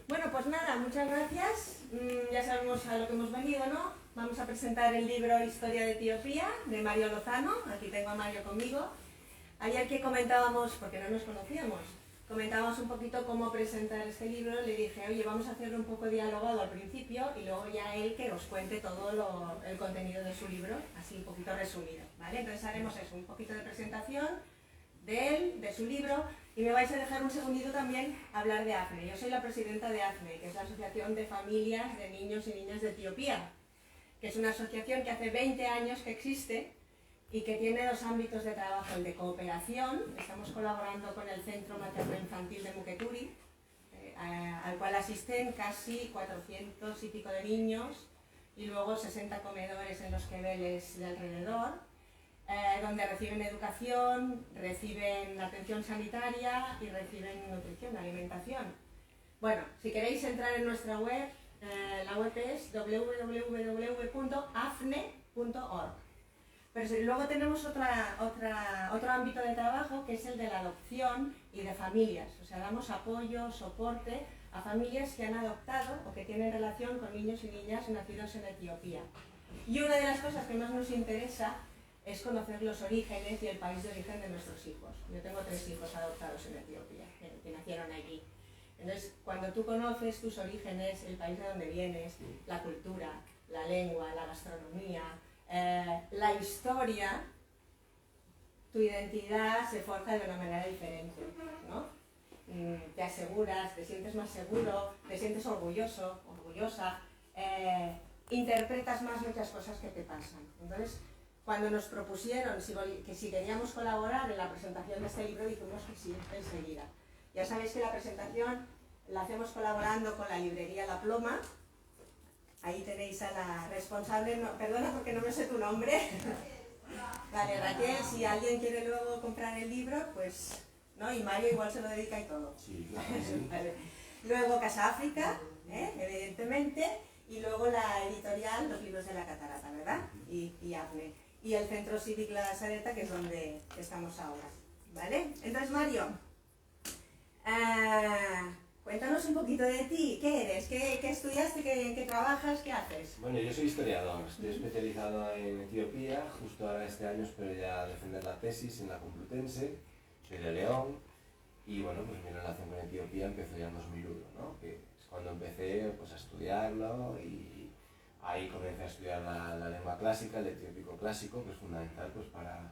Bueno, pues nada, muchas gracias. Ya sabemos a lo que hemos venido, ¿no? Vamos a presentar el libro Historia de Etiopía, de Mario Lozano. Aquí tengo a Mario conmigo. Ayer que comentábamos, porque no nos conocíamos, comentábamos un poquito cómo presentar este libro, le dije, oye, vamos a hacerlo un poco dialogado al principio y luego ya él que os cuente todo el contenido de su libro, así un poquito resumido, ¿vale? Entonces haremos eso, un poquito de presentación de él, de su libro, y me vais a dejar un segundito también hablar de AFNE. Yo soy la presidenta de AFNE, que es la Asociación de Familias de Niños y Niñas de Etiopía, que es una asociación que hace 20 años que existe y que tiene dos ámbitos de trabajo, el de cooperación. Estamos colaborando con el Centro Materno-Infantil de Muketuri, al cual asisten casi 400 y pico de niños y luego 60 comedores en los queveles de alrededor, donde reciben educación, reciben atención sanitaria y reciben nutrición, alimentación. Bueno, si queréis entrar en nuestra web, la web es www.afne.org. Pero luego tenemos otro ámbito de trabajo, que es el de la adopción y de familias. O sea, damos apoyo, soporte a familias que han adoptado o que tienen relación con niños y niñas nacidos en Etiopía. Y una de las cosas que más nos interesa es conocer los orígenes y el país de origen de nuestros hijos. Yo tengo 3 hijos adoptados en Etiopía, que nacieron allí. Entonces, cuando tú conoces tus orígenes, el país de donde vienes, la cultura, la lengua, la gastronomía, la historia, tu identidad se forja de una manera diferente, ¿no? Te aseguras, te sientes más seguro, te sientes orgulloso, orgullosa, interpretas más muchas cosas que te pasan. Entonces, cuando nos propusieron que si queríamos colaborar en la presentación de este libro, dijimos que sí, enseguida. Ya sabéis que la presentación la hacemos colaborando con la librería La Ploma. Ahí tenéis a la responsable, no, perdona porque no me sé tu nombre. Vale, Raquel, si alguien quiere luego comprar el libro, pues, ¿no? Y Mario igual se lo dedica y todo. Sí, claro, sí. Vale. Luego Casa África, evidentemente, y luego la editorial Los Libros de la Catarata, ¿verdad? Y AFNE. Y el Centro Cívico La Sareta, que es donde estamos ahora, ¿vale? Entonces, Mario, cuéntanos un poquito de ti. ¿Qué eres? ¿Qué estudiaste? ¿Qué trabajas? ¿Qué haces? Bueno, yo soy historiador, estoy especializado en Etiopía, justo ahora este año espero ya defender la tesis en la Complutense de León, y bueno, pues mi relación con Etiopía empezó ya en 2001, ¿no? Que es cuando empecé pues, a estudiarlo, y ahí comencé a estudiar la lengua clásica, el etiópico clásico, que es fundamental pues, para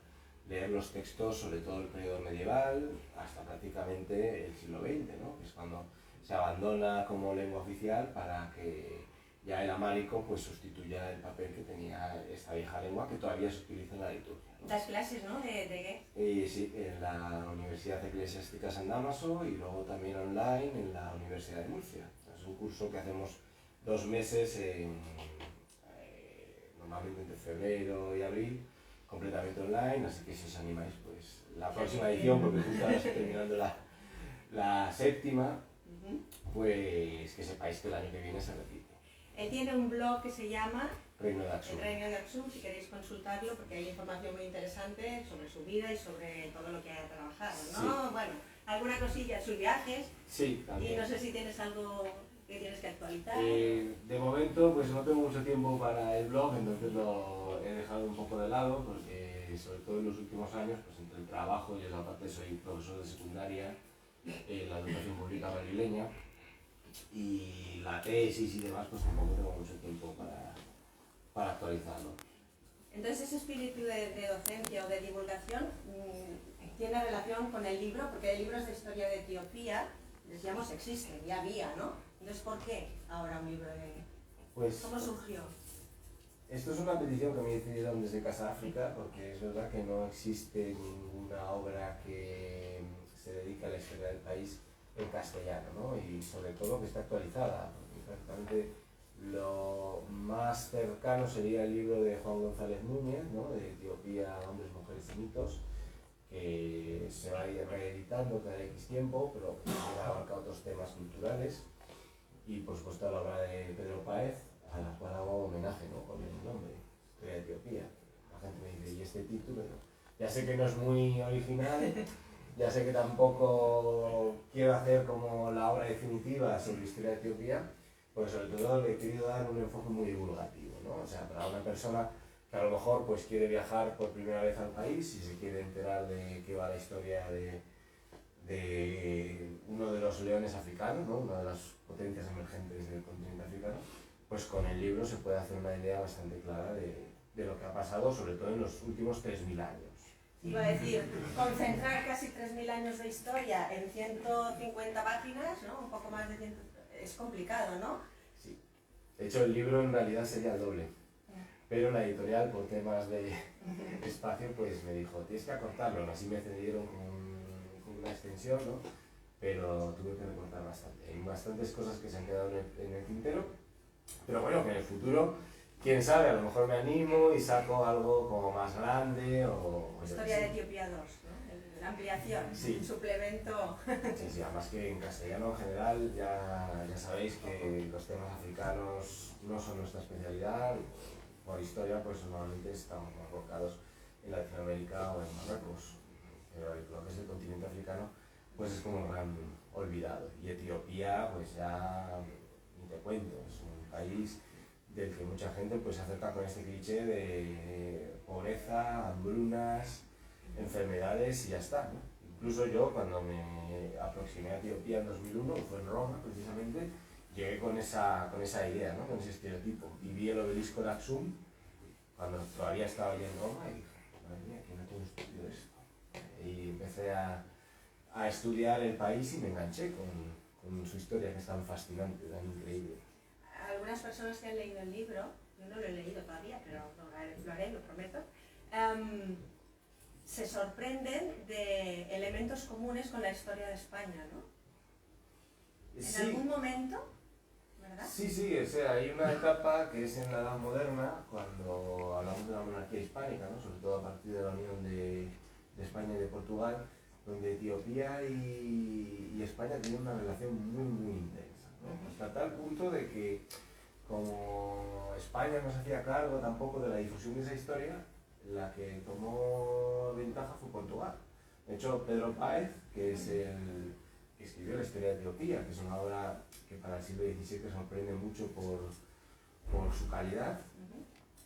leer los textos, sobre todo el periodo medieval, hasta prácticamente el siglo XX, ¿no? Que es cuando se abandona como lengua oficial para que ya el amárico pues, sustituya el papel que tenía esta vieja lengua que todavía se utiliza en la liturgia, ¿no? Das clases, ¿no? ¿De qué? Sí, en la Universidad Eclesiástica San Damaso y luego también online en la Universidad de Murcia. Es un curso que hacemos 2 meses, normalmente entre febrero y abril, completamente online, así que si os animáis, pues la próxima edición, porque justo ahora estoy terminando la 7ª, pues que sepáis que el año que viene se repite. Él tiene un blog que se llama Reino de Aksum. El Reino de Aksum, si queréis consultarlo, porque hay información muy interesante sobre su vida y sobre todo lo que ha trabajado, ¿no? Sí. Bueno, alguna cosilla, sus viajes, Sí, y también. no sé si tienes algo que tienes que actualizar. De momento pues no tengo mucho tiempo para el blog, entonces lo he dejado un poco de lado, porque sobre todo en los últimos años, pues entre el trabajo, y aparte soy profesor de secundaria en la educación pública madrileña, y la tesis y demás, pues tampoco tengo mucho tiempo para actualizarlo. Entonces ese espíritu de docencia o de divulgación tiene relación con el libro, porque hay libros de historia de Etiopía, decíamos, existen, ya había, ¿no? Entonces, ¿por qué ahora un libro de...? Pues, ¿Cómo surgió? Esto es una petición que me hicieron desde Casa África, porque es verdad que no existe ninguna obra que se dedique a la historia del país en castellano, ¿no? Y sobre todo que esté actualizada, porque prácticamente lo más cercano sería el libro de Juan González Núñez, ¿no? De Etiopía, Hombres, Mujeres y Mitos, que se va a ir reeditando cada X tiempo, pero que abarca otros temas culturales, y por supuesto la obra de Pedro Páez, a la cual hago homenaje, ¿no? Con el nombre, Historia de Etiopía. La gente me dice, ¿y este título? No. Ya sé que no es muy original, ya sé que tampoco quiero hacer como la obra definitiva sobre la historia de Etiopía, pues sobre todo le he querido dar un enfoque muy divulgativo, ¿no? O sea, para una persona que a lo mejor pues quiere viajar por primera vez al país y se quiere enterar de qué va la historia de uno de los leones africanos, ¿no? Una de las potencias emergentes del continente africano, pues con el libro se puede hacer una idea bastante clara de lo que ha pasado, sobre todo en los últimos 3000 años. Iba a decir, concentrar casi 3000 años de historia en 150 páginas, ¿no? Un poco más de 100, es complicado, ¿no? Sí. De hecho, el libro en realidad sería el doble. Pero la editorial, por temas de espacio, pues me dijo, tienes que acortarlo. Así me cedieron con una extensión, ¿no? Pero tuve que recortar bastante. Hay bastantes cosas que se han quedado en el tintero. Pero bueno, que en el futuro, quién sabe, a lo mejor me animo y saco algo como más grande o Historia de Etiopía 2, ¿no? La ampliación, sí. Un suplemento. Sí, sí, además que en castellano en general ya sabéis que los temas africanos no son nuestra especialidad. Por historia, pues normalmente estamos más enfocados en Latinoamérica o en Marruecos, pero lo que es el continente africano, pues es como un gran olvidado. Y Etiopía, pues ya ni te cuento, es un país del que mucha gente pues se acerca con este cliché de pobreza, hambrunas, enfermedades y ya está, ¿no? Incluso yo, cuando me aproximé a Etiopía en 2001, fue en Roma precisamente, llegué con esa idea, ¿no? Con ese estereotipo. Y vi el obelisco de Aksum cuando todavía estaba allí en Roma y dije, madre mía, ¿quién ha construido esto? Y empecé a estudiar el país y me enganché con su historia, que es tan fascinante, tan increíble. Algunas personas que han leído el libro, yo no lo he leído todavía, pero lo haré, lo prometo, se sorprenden de elementos comunes con la historia de España, ¿no? ¿En Sí. algún momento? ¿Verdad? Sí, o sea, hay una etapa que es en la Edad Moderna, cuando hablamos de la monarquía hispánica, ¿no? Sobre todo a partir de la unión de España y de Portugal, donde Etiopía y España tienen una relación muy intensa, ¿no? Hasta tal punto de que, como España no se hacía cargo tampoco de la difusión de esa historia, la que tomó ventaja fue Portugal. De hecho, Pedro Páez, que es el que escribió la historia de Etiopía, que es una obra que para el siglo XVII sorprende mucho por su calidad,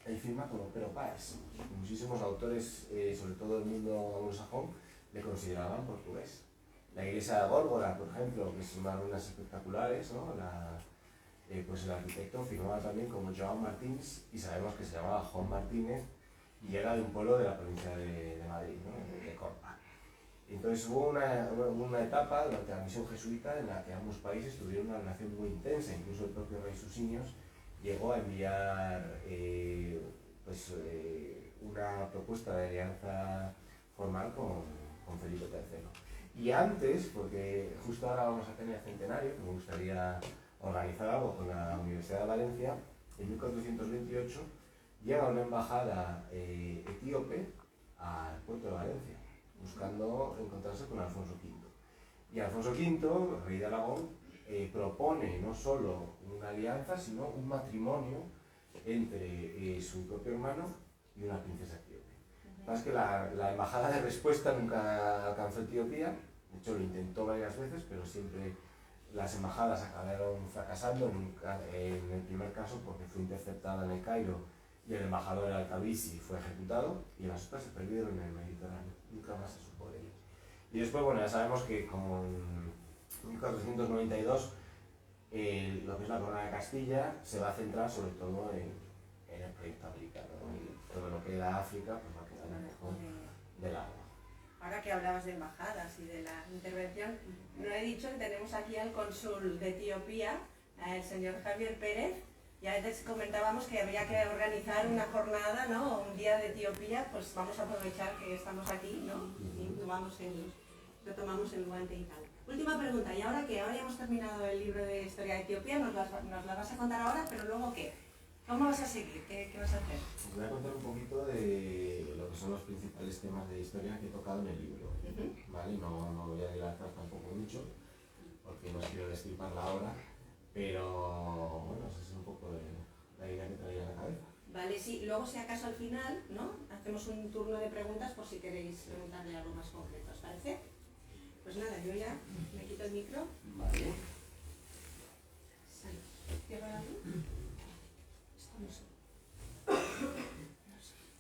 él firma como Pedro Páez. Muchísimos autores, sobre todo del mundo anglosajón, le consideraban portugués. La iglesia de Górgora, por ejemplo, que es unas ruinas espectaculares, ¿no? Pues el arquitecto firmaba también como Joan Martins, y sabemos que se llamaba Juan Martínez y era de un pueblo de la provincia de Madrid, ¿no? De Córdoba. Entonces hubo una etapa durante la misión jesuita en la que ambos países tuvieron una relación muy intensa. Incluso el propio rey Susinios llegó a enviar una propuesta de alianza formal con Felipe III. Y antes, porque justo ahora vamos a tener el centenario, que me gustaría organizar algo con la Universidad de Valencia, en 1428 llega una embajada etíope al puerto de Valencia, buscando encontrarse con Alfonso V. Y Alfonso V, rey de Aragón, propone no solo una alianza, sino un matrimonio entre su propio hermano y una princesa etíope. Lo que pasa es que la embajada de respuesta nunca alcanzó Etiopía, de hecho lo intentó varias veces, pero siempre las embajadas acabaron fracasando, en el primer caso porque fue interceptada en el Cairo y el embajador al-Kabisi fue ejecutado, y las otras se perdieron en el Mediterráneo, nunca más se supo de ellos. Y después, bueno, ya sabemos que como en 1492 lo que es la corona de Castilla se va a centrar sobre todo en el proyecto americano, ¿no? Y todo lo que era África pues va a quedar mejor del agua. Ahora que hablabas de embajadas y de la intervención, no he dicho que tenemos aquí al cónsul de Etiopía, el señor Javier Pérez, y antes comentábamos que habría que organizar una jornada, ¿no? Un día de Etiopía, pues vamos a aprovechar que estamos aquí, ¿no? Y retomamos el guante y tal. Última pregunta, y ahora que ahora ya hemos terminado el libro de historia de Etiopía, nos la vas a contar ahora, pero luego ¿qué? ¿Cómo vas a seguir? ¿Qué vas a hacer? Os voy a contar un poquito de lo que son los principales temas de historia que he tocado en el libro, ¿vale? No voy a dilatar tampoco mucho, porque no os quiero destripar la obra, pero bueno, esa es un poco la idea que traía en la cabeza. Vale, sí, luego si acaso al final, ¿no? Hacemos un turno de preguntas por si queréis preguntarle algo más concreto, ¿os parece? Pues nada, yo ya me quito el micro. Vale.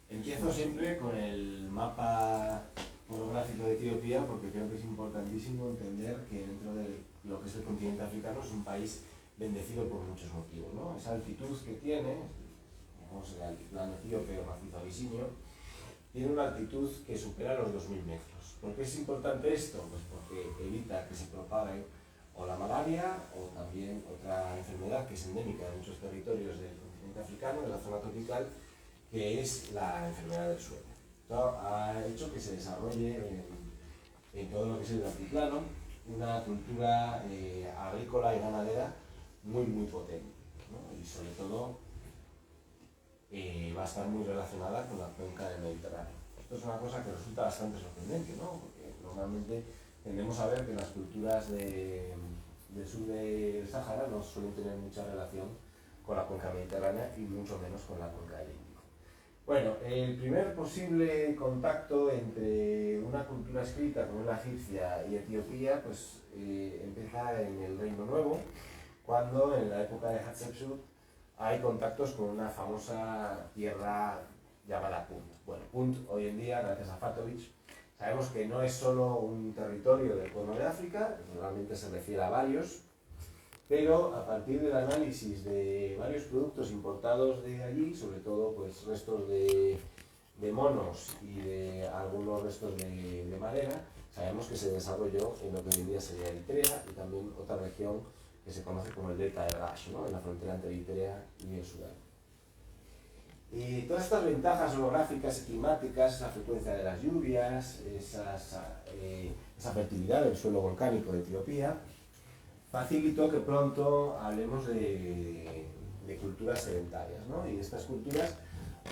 Empiezo siempre con el mapa orográfico de Etiopía porque creo que es importantísimo entender que dentro de lo que es el continente africano es un país bendecido por muchos motivos, ¿no? Esa altitud que tiene, digamos el altiplano etíope o macizo abisinio, tiene una altitud que supera los 2000 metros. ¿Por qué es importante esto? Pues porque evita que se propague o la malaria o también otra enfermedad que es endémica de muchos territorios del continente africano, de la zona tropical, que es la enfermedad del sueño. Esto ha hecho que se desarrolle en todo lo que es el altiplano una cultura agrícola y ganadera muy potente, ¿no? Y sobre todo va a estar muy relacionada con la cuenca del Mediterráneo. Esto es una cosa que resulta bastante sorprendente, ¿no? Porque normalmente tendemos a ver que las culturas del sur del Sáhara no suelen tener mucha relación con la cuenca mediterránea y mucho menos con la cuenca del Índico. Bueno, el primer posible contacto entre una cultura escrita como es la egipcia y Etiopía pues empieza en el Reino Nuevo, cuando en la época de Hatshepsut hay contactos con una famosa tierra llamada Punt. Bueno, Punt hoy en día, gracias a Fatovich, sabemos que no es solo un territorio del Cuerno de África, normalmente se refiere a varios, pero a partir del análisis de varios productos importados de allí, sobre todo pues restos de monos y de algunos restos de madera, sabemos que se desarrolló en lo que hoy en día sería Eritrea y también otra región que se conoce como el delta del Gash, ¿no? En la frontera entre Eritrea y el Sudán. Y todas estas ventajas orográficas y climáticas, esa frecuencia de las lluvias, esa fertilidad del suelo volcánico de Etiopía, facilitó que pronto hablemos de culturas sedentarias, ¿no? Y estas culturas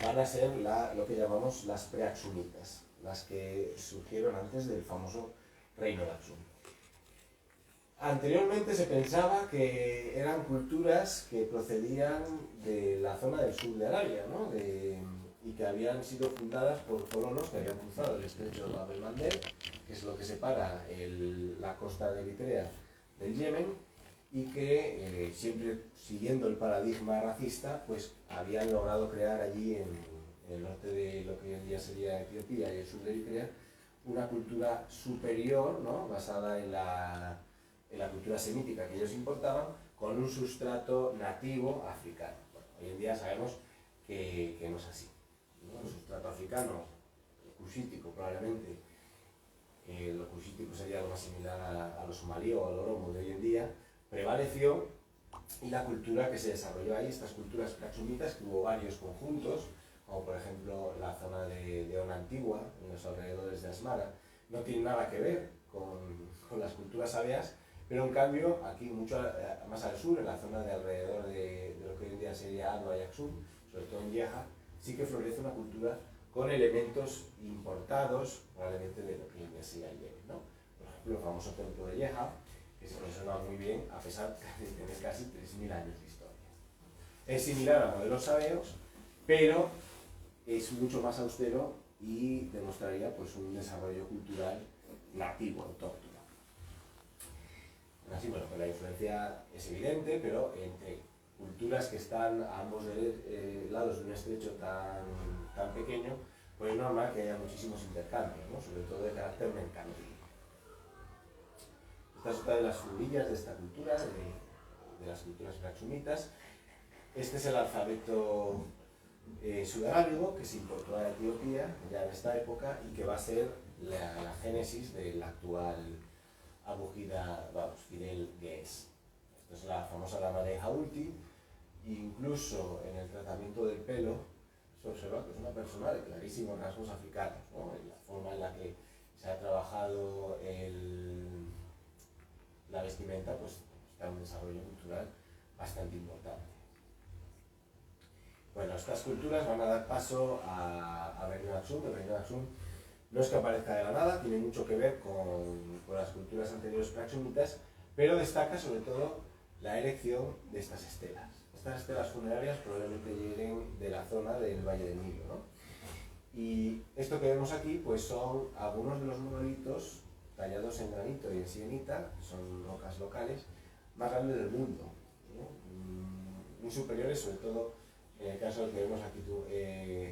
van a ser lo que llamamos las preaxumitas, las que surgieron antes del famoso reino de Aksum. Anteriormente se pensaba que eran culturas que procedían de la zona del sur de Arabia, ¿no? Y que habían sido fundadas por colonos que habían cruzado el estrecho de Bab el-Mandeb, que es lo que separa la costa de Eritrea del Yemen, y que siempre siguiendo el paradigma racista, pues habían logrado crear allí en el norte de lo que hoy en día sería Etiopía y el sur de Eritrea una cultura superior, ¿no? Basada en la cultura semítica que ellos importaban, con un sustrato nativo africano. Bueno, hoy en día sabemos que no es así, ¿no? El sustrato africano, el cusítico probablemente, lo cusítico sería algo más similar a lo somalí o al oromo de hoy en día, prevaleció, y la cultura que se desarrolló ahí, estas culturas praxumitas, que hubo varios conjuntos, como por ejemplo la zona de Ona Antigua, en los alrededores de Asmara, no tiene nada que ver con las culturas sabeas, pero en cambio aquí mucho más al sur, en la zona de alrededor de lo que hoy en día sería Adwa y Aksum, sobre todo en Yeha, sí que florece una cultura con elementos importados, probablemente de lo que hoy en día sería el Yemen, ¿no? Por ejemplo, el famoso templo de Yeha, que se nos suena muy bien a pesar de tener casi 3000 años de historia. Es similar a modelos sabeos, pero es mucho más austero y demostraría pues, un desarrollo cultural nativo, autóctono. Así, bueno, pues la influencia es evidente, pero entre culturas que están a ambos lados de un estrecho tan pequeño, pues es normal que haya muchísimos intercambios, ¿no? Sobre todo de carácter mercantil. Esta es otra de las figurillas de esta cultura, de las culturas praxumitas. Este es el alfabeto sudarábigo que se importó a Etiopía ya en esta época y que va a ser la génesis del actual Abugida, Fidel Ge'ez. Esta es la famosa lama de Hauti. Incluso en el tratamiento del pelo se observa que es una persona de clarísimos rasgos africanos, ¿no? En la forma en la que se ha trabajado la vestimenta, pues está un desarrollo cultural bastante importante. Bueno, estas culturas van a dar paso al Reino de Aksum. El Reino de Aksum no es que aparezca de la nada, tiene mucho que ver con las culturas anteriores praxumitas, pero destaca sobre todo la erección de estas estelas. Estas estelas funerarias probablemente lleguen de la zona del Valle del Nilo, ¿no? Y esto que vemos aquí pues son algunos de los monolitos tallados en granito y en sienita, son rocas locales, más grandes del mundo, ¿no? Muy superiores, sobre todo en el caso que vemos aquí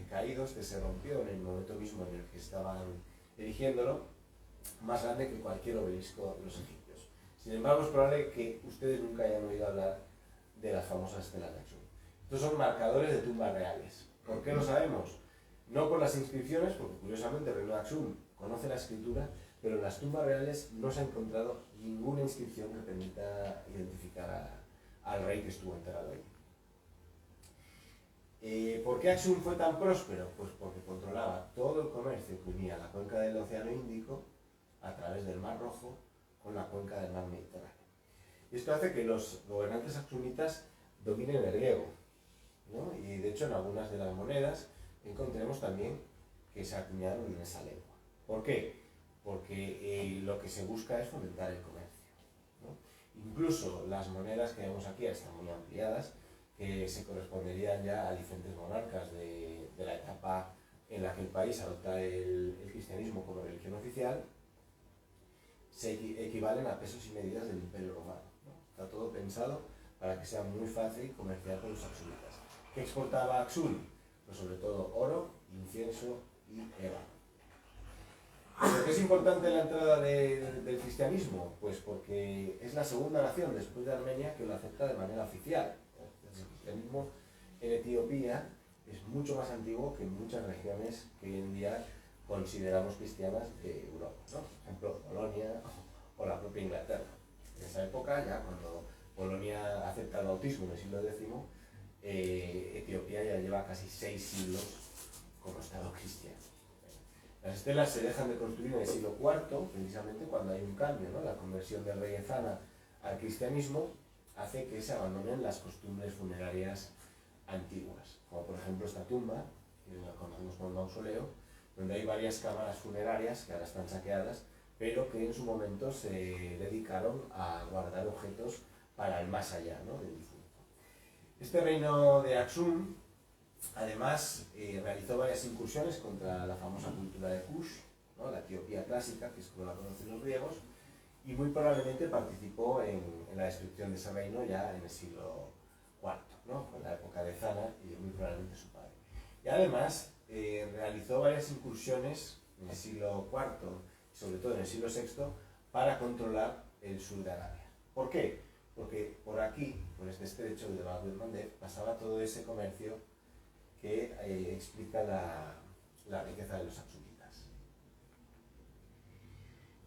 caído, este se rompió en el momento mismo en el que estaban erigiéndolo, más grande que cualquier obelisco de los egipcios. Sin embargo, es probable que ustedes nunca hayan oído hablar de las famosas estelas de Aksum. Estos son marcadores de tumbas reales. ¿Por qué lo sabemos? No por las inscripciones, porque curiosamente el reino de Aksum conoce la escritura, pero en las tumbas reales no se ha encontrado ninguna inscripción que permita identificar al rey que estuvo enterrado ahí. ¿Por qué Aksum fue tan próspero? Pues porque controlaba todo el comercio que unía la cuenca del Océano Índico a través del Mar Rojo con la cuenca del Mar Mediterráneo. Y esto hace que los gobernantes aksumitas dominen el griego, ¿no? Y de hecho en algunas de las monedas encontremos también que se acuñaron en esa lengua. ¿Por qué? Porque lo que se busca es fomentar el comercio, ¿no? Incluso las monedas que vemos aquí están muy ampliadas, que se corresponderían ya a diferentes monarcas de la etapa en la que el país adopta el cristianismo como religión oficial, se equivalen a pesos y medidas del Imperio Romano, ¿no? Está todo pensado para que sea muy fácil comerciar con los aksumitas. ¿Qué exportaba Aksum? Pues sobre todo oro, incienso y ébano. ¿Por qué es importante la entrada del cristianismo? Pues porque es la segunda nación después de Armenia que lo acepta de manera oficial. El cristianismo en Etiopía es mucho más antiguo que en muchas regiones que hoy en día consideramos cristianas de Europa, ¿no? Por ejemplo, Polonia o la propia Inglaterra. En esa época, ya cuando Polonia acepta el bautismo en el siglo X, Etiopía ya lleva casi 6 siglos como Estado cristiano. Las estelas se dejan de construir en el siglo IV, precisamente cuando hay un cambio, ¿no? La conversión del rey Ezana al cristianismo hace que se abandonen las costumbres funerarias antiguas, como por ejemplo esta tumba, que la conocemos como mausoleo, donde hay varias cámaras funerarias que ahora están saqueadas, pero que en su momento se dedicaron a guardar objetos para el más allá, ¿no? Del difunto. Este reino de Aksum, además, realizó varias incursiones contra la famosa cultura de Kush, ¿no? La Etiopía clásica, que es como la conocen los griegos, y muy probablemente participó en la destrucción de ese reino ya en el siglo IV, ¿no? Con la época de Ezana y muy probablemente su padre. Y además realizó varias incursiones en el siglo IV y sobre todo en el siglo VI para controlar el sur de Arabia. ¿Por qué? Porque por aquí, por este estrecho de Bab el-Mandeb, pasaba todo ese comercio que explica la riqueza de los aksumitas.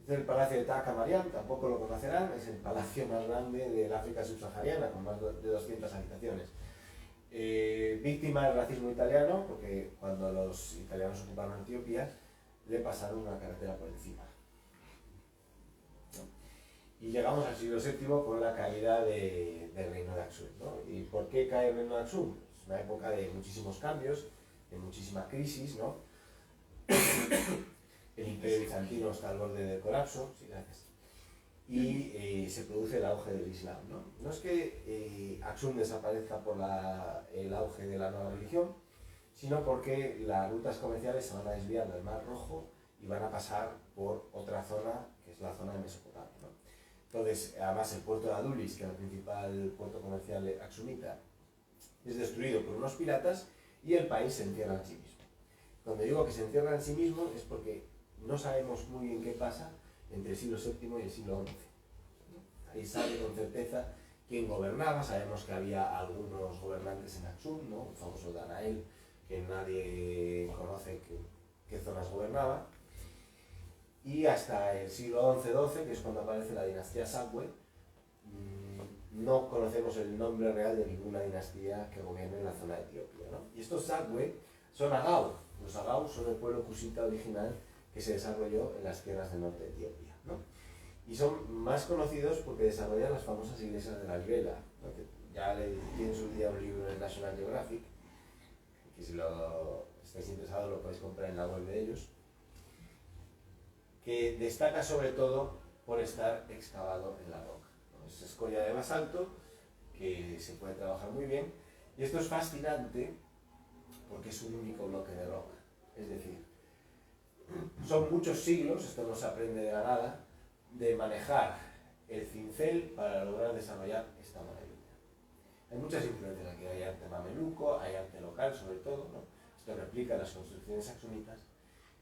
Este es el palacio de Taqa Mariam, tampoco lo conocerán, es el palacio más grande del África subsahariana, con más de 200 habitaciones. Víctima del racismo italiano, porque cuando los italianos ocuparon Etiopía, le pasaron una carretera por encima. ¿No? Y llegamos al siglo VII con la caída del reino de Aksum, ¿no? ¿Y por qué cae el reino de Aksum? Es una época de muchísimos cambios, de muchísima crisis, ¿no? El imperio bizantino está al borde del colapso, sí, gracias. Y se produce el auge del Islam, ¿no? No es que Aksum desaparezca por el auge de la nueva religión, sino porque las rutas comerciales se van a desviar del Mar Rojo y van a pasar por otra zona, que es la zona de Mesopotamia, ¿no? Entonces, además el puerto de Adulis, que es el principal puerto comercial aksumita, es destruido por unos piratas y el país se encierra en sí mismo. Cuando digo que se encierra en sí mismo es porque no sabemos muy bien qué pasa entre el siglo VII y el siglo XI. Ahí sabe con certeza quién gobernaba, sabemos que había algunos gobernantes en Aksum, ¿no? El famoso Danael, que nadie conoce qué zonas gobernaba. Y hasta el siglo XI-XII, que es cuando aparece la dinastía Sakwe, no conocemos el nombre real de ninguna dinastía que gobierne en la zona de Etiopía, ¿no? Y estos Sakwe son Agau. Los Agau son el pueblo kusita original que se desarrolló en las tierras del norte de Etiopía, ¿no? Y son más conocidos porque desarrollan las famosas iglesias de la Libela, ¿no? Que ya leí en su día un libro en National Geographic, que si estáis interesados lo podéis comprar en la web de ellos, que destaca sobre todo por estar excavado en la roca, ¿no? Es escoria de basalto que se puede trabajar muy bien, y esto es fascinante porque es un único bloque de roca, es decir, son muchos siglos, esto no se aprende de la nada, de manejar el cincel para lograr desarrollar esta maravilla. Hay muchas influencias aquí, hay arte mameluco, hay arte local sobre todo, ¿no? Esto replica las construcciones axumitas.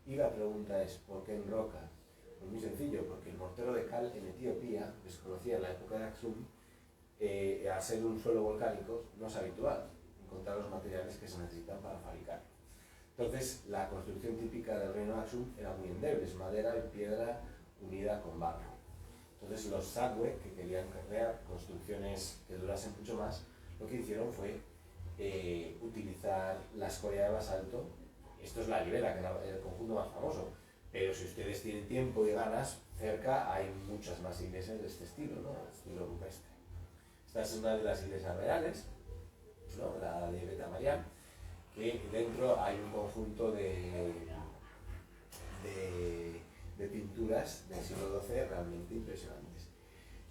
Y la pregunta es, ¿por qué en roca? Pues muy sencillo, porque el mortero de cal en Etiopía, desconocida en la época de Aksum, al ser un suelo volcánico, no es habitual encontrar los materiales que se necesitan para fabricar. Entonces, la construcción típica del reino de Aksum era muy endeble, es madera y piedra unida con barro. Entonces, los Sagwe, que querían crear construcciones que durasen mucho más, lo que hicieron fue utilizar la escoria de basalto. Esto es la Libela, que es el conjunto más famoso, pero si ustedes tienen tiempo y ganas, cerca hay muchas más iglesias de este estilo, ¿no? Estilo rupestre. Esta es una de las iglesias reales, ¿no? La de Beta Mariam, que dentro hay un conjunto de pinturas del siglo XII realmente impresionantes.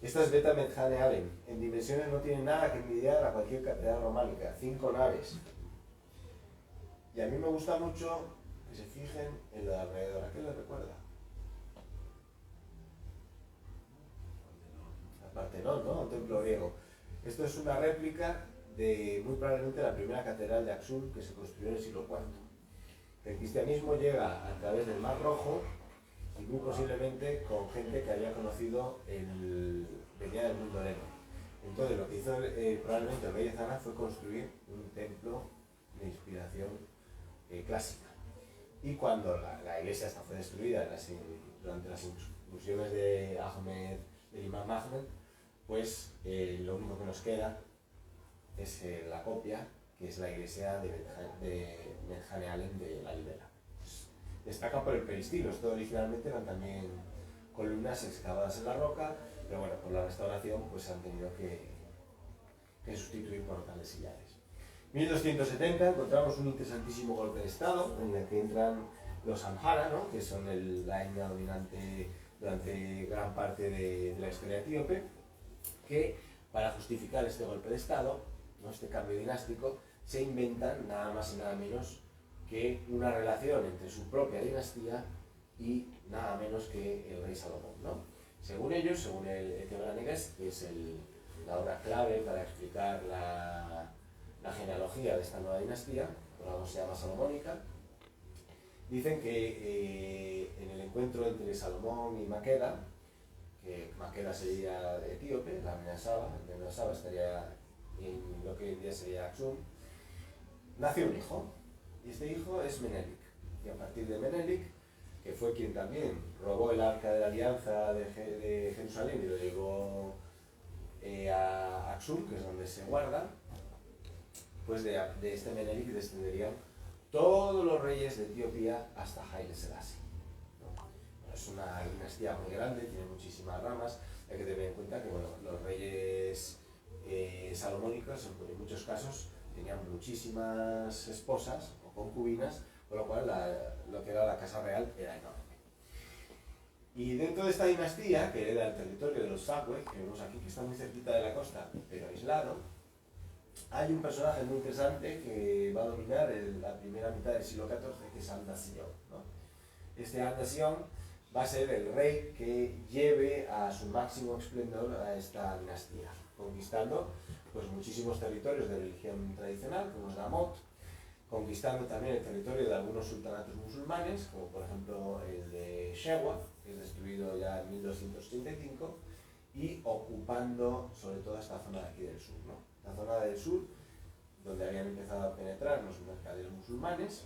Esta es Beta Medjane Alem. En dimensiones no tiene nada que envidiar a cualquier catedral románica, 5 naves. Y a mí me gusta mucho que se fijen en lo de alrededor. ¿A qué les recuerda? Al Partenón, ¿no? Un templo griego. Esto es una réplica de, muy probablemente, la primera catedral de Aksum que se construyó en el siglo IV. El cristianismo llega a través del Mar Rojo y muy posiblemente con gente que había conocido venía del mundo heleno. Entonces lo que hizo probablemente el rey de Zana fue construir un templo de inspiración clásica. Y cuando la iglesia esta fue destruida durante las incursiones de Ahmed, del Imam Ahmed, pues lo único que nos queda es la copia, que es la iglesia de Medjane Alem de la Libela. Destaca por el peristilo. Esto originalmente eran también columnas excavadas en la roca, pero bueno, por la restauración pues han tenido que sustituir por rocales sillares. 1270 encontramos un interesantísimo golpe de estado en el que entran los Amhara, ¿no? Que son la etnia dominante durante gran parte de la historia etíope, que para justificar este golpe de estado, ¿no? Este cambio dinástico, se inventan nada más y nada menos que una relación entre su propia dinastía y nada menos que el rey Salomón, ¿no? Según ellos, según el Quebranegas, que es la obra clave para explicar la genealogía de esta nueva dinastía, por algo se llama salomónica, dicen que en el encuentro entre Salomón y Maqueda, que Maqueda sería etíope, la reina Saba estaría en lo que hoy en día sería Aksum, nació un hijo, y este hijo es Menelik. Y a partir de Menelik, que fue quien también robó el arca de la alianza de Jerusalén y lo llevó a Aksum, que es donde se guarda, pues de este Menelik descenderían todos los reyes de Etiopía hasta Haile Selassie. ¿No? Es una dinastía muy grande, tiene muchísimas ramas. Hay que tener en cuenta que bueno, los reyes salomónicos en muchos casos tenían muchísimas esposas o concubinas, con lo cual lo que era la casa real era enorme. Y dentro de esta dinastía, que hereda el territorio de los Sagwe, que vemos aquí que está muy cerquita de la costa, pero aislado, hay un personaje muy interesante que va a dominar la primera mitad del siglo XIV, que es Andasion, ¿no? Este Andasion va a ser el rey que lleve a su máximo esplendor a esta dinastía, conquistando pues, muchísimos territorios de religión tradicional, como es Damot, conquistando también el territorio de algunos sultanatos musulmanes, como por ejemplo el de Shewa, que es destruido ya en 1285, y ocupando sobre todo esta zona de aquí del sur, ¿no? La zona del sur, donde habían empezado a penetrar los mercaderes musulmanes,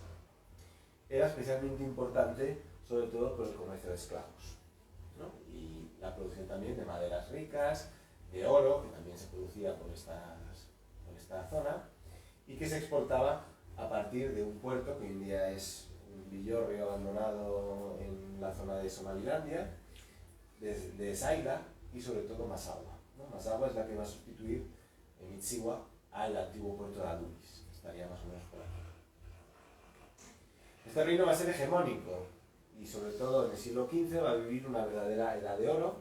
era especialmente importante, sobre todo por el comercio de esclavos, ¿no? Y la producción también de maderas ricas, de oro, que también se producía por esta zona, y que se exportaba a partir de un puerto que hoy en día es un villorrio abandonado en la zona de Somalilandia, de Saila y sobre todo Massawa, ¿no? Massawa es la que va a sustituir en Mitsiwa al antiguo puerto de Adulis, que estaría más o menos por aquí. Este reino va a ser hegemónico y sobre todo en el siglo XV va a vivir una verdadera edad de oro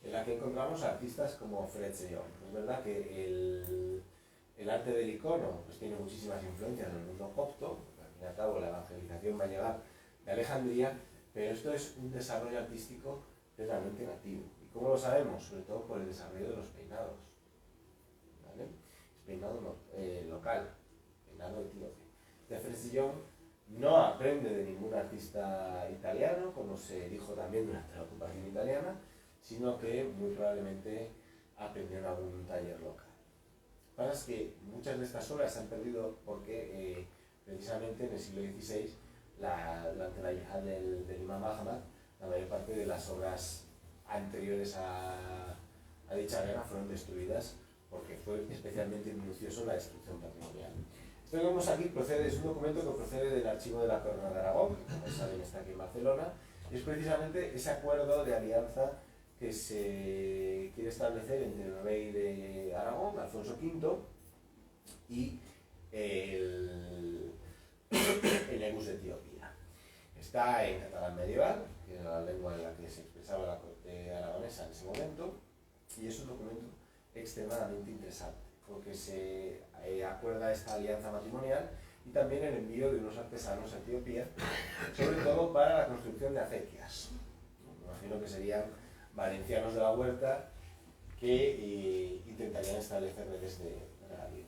en la que encontramos artistas como Fred Seyon. Es verdad que el arte del icono pues, tiene muchísimas influencias en el mundo copto, porque al fin y al cabo la evangelización va a llegar de Alejandría, pero esto es un desarrollo artístico plenamente nativo. ¿Cómo lo sabemos? Sobre todo por el desarrollo de los peinados. ¿Vale? Peinado local, peinado etíope. Jefferson no aprende de ningún artista italiano, como se dijo también durante la ocupación italiana, sino que muy probablemente aprendió en algún taller local. Lo que pasa es que muchas de estas obras se han perdido porque precisamente en el siglo XVI, durante la yihad del Imam Ahmad, la mayor parte de las obras anteriores a dicha guerra fueron destruidas porque fue especialmente minucioso la destrucción patrimonial. Esto que vemos aquí es un documento que procede del archivo de la Corona de Aragón, que como saben está aquí en Barcelona, y es precisamente ese acuerdo de alianza que se quiere establecer entre el rey de Aragón, Alfonso V, y el Negus de Etiopía. Está en catalán medieval, que era la lengua en la que se expresaba la corte aragonesa en ese momento, y es un documento extremadamente interesante, porque se acuerda esta alianza matrimonial y también el envío de unos artesanos a Etiopía, sobre todo para la construcción de acequias. Me imagino que serían valencianos de la huerta que intentarían establecer redes de regadío.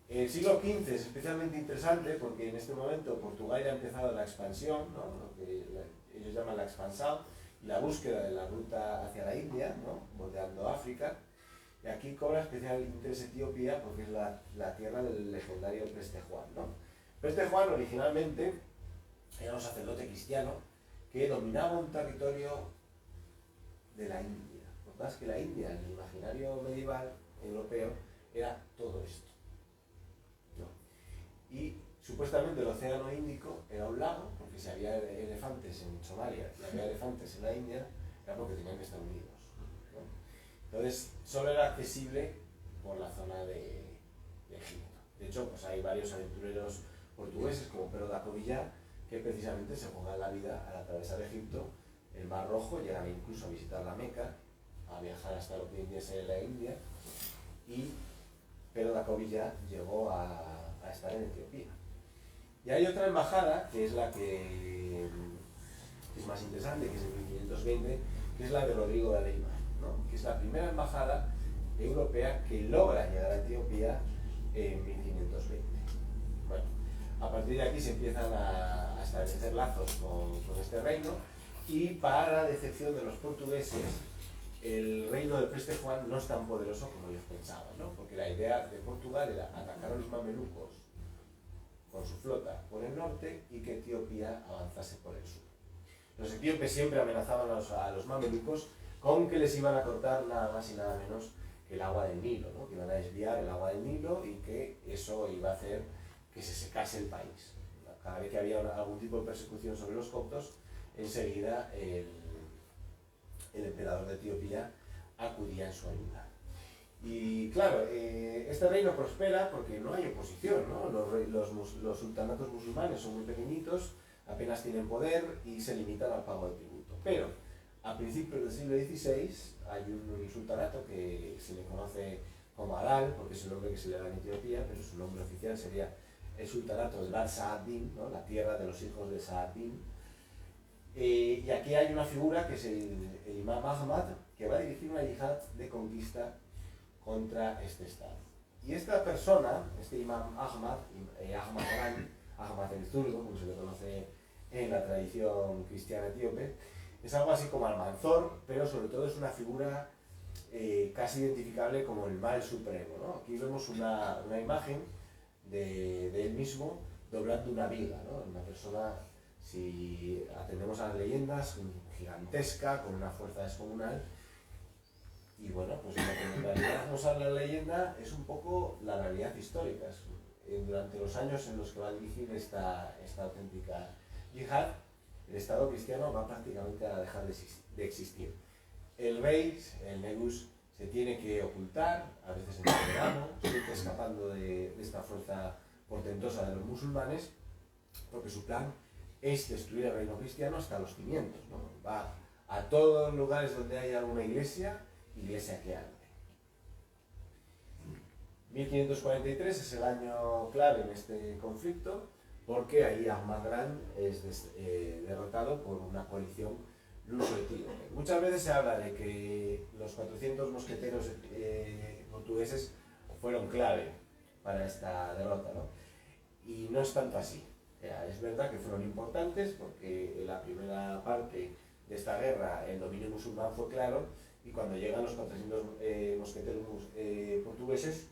El siglo XV es especialmente interesante porque en este momento Portugal ya ha empezado la expansión, ¿no? Lo que ellos llaman la expansión, y la búsqueda de la ruta hacia la India, ¿no? Bordeando África. Y aquí cobra especial interés Etiopía porque es la tierra del legendario Preste Juan, ¿no? Preste Juan originalmente era un sacerdote cristiano que dominaba un territorio de la India. Lo que pasa es que la India, en el imaginario medieval europeo, era todo esto, ¿no? Y supuestamente el océano Índico era un lago, porque si había elefantes en Somalia y había elefantes en la India, era porque tenían que estar unidos, ¿no? Entonces, solo era accesible por la zona de Egipto. De hecho, pues hay varios aventureros portugueses, como Pero da Covillar, que precisamente se juegan la vida al atravesar Egipto, el Mar Rojo, llegan incluso a visitar la Meca, a viajar hasta lo que hoy en día es la India, y Pero da Covillar llegó a estar en Etiopía. Y hay otra embajada, que es la que es más interesante, que es en 1520, que es la de Rodrigo de Leyva, ¿no? Que es la primera embajada europea que logra llegar a Etiopía en 1520. Bueno, a partir de aquí se empiezan a establecer lazos con este reino, y para decepción de los portugueses, el reino de Preste Juan no es tan poderoso como ellos pensaban, ¿no? Porque la idea de Portugal era atacar a los mamelucos con su flota por el norte y que Etiopía avanzase por el sur. Los etíopes siempre amenazaban a los mamelucos con que les iban a cortar nada más y nada menos que el agua del Nilo, ¿no? Que iban a desviar el agua del Nilo y que eso iba a hacer que se secase el país. Cada vez que había algún tipo de persecución sobre los coptos, enseguida el emperador de Etiopía acudía en su ayuda. Y claro, este reino prospera porque no hay oposición, ¿no? Los sultanatos musulmanes son muy pequeñitos, apenas tienen poder y se limitan al pago de tributo. Pero a principios del siglo XVI hay un sultanato que se le conoce como Alal, porque es el nombre que se le da en Etiopía, pero su nombre oficial sería el sultanato de Dar Saad-Din, ¿no? La tierra de los hijos de Saad-Din. Y aquí hay una figura que es el Imam Ahmad, que va a dirigir una yihad de conquista contra este estado. Y esta persona, este Imam Ahmad, Ahmad Gran, Ahmad el Zurdo, como se le conoce en la tradición cristiana etíope, es algo así como Almanzor, pero sobre todo es una figura casi identificable como el mal supremo, ¿no? Aquí vemos una imagen de él mismo doblando una viga, ¿no? Una persona, si atendemos a las leyendas, gigantesca, con una fuerza descomunal. Y bueno, pues lo que en realidad nos habla la leyenda es un poco la realidad histórica. Durante los años en los que va a dirigir esta auténtica yihad, el Estado cristiano va prácticamente a dejar de existir. El rey, el Negus, se tiene que ocultar, a veces en el verano, siempre escapando de esta fuerza portentosa de los musulmanes, porque su plan es destruir el reino cristiano hasta los cimientos, ¿no? Va a todos los lugares donde haya una iglesia que arde. 1543 es el año clave en este conflicto, porque ahí Ahmad Gran es derrotado por una coalición luso etíope. Muchas veces se habla de que los 400 mosqueteros portugueses fueron clave para esta derrota, ¿no? Y no es tanto así. Es verdad que fueron importantes porque en la primera parte de esta guerra el dominio musulmán fue claro, y cuando llegan los 400 mosqueteros portugueses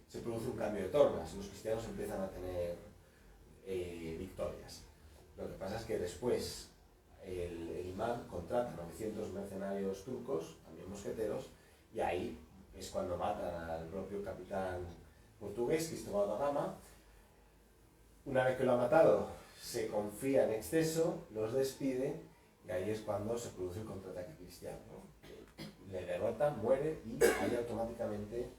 se produce un cambio de tornas y los cristianos empiezan a tener victorias. Lo que pasa es que después el imán contrata 900 mercenarios turcos, también mosqueteros, y ahí es cuando matan al propio capitán portugués, Cristóbal da Gama. Una vez que lo ha matado, se confía en exceso, los despide, y ahí es cuando se produce el contraataque cristiano, ¿no? Le derrotan, muere, y ahí automáticamente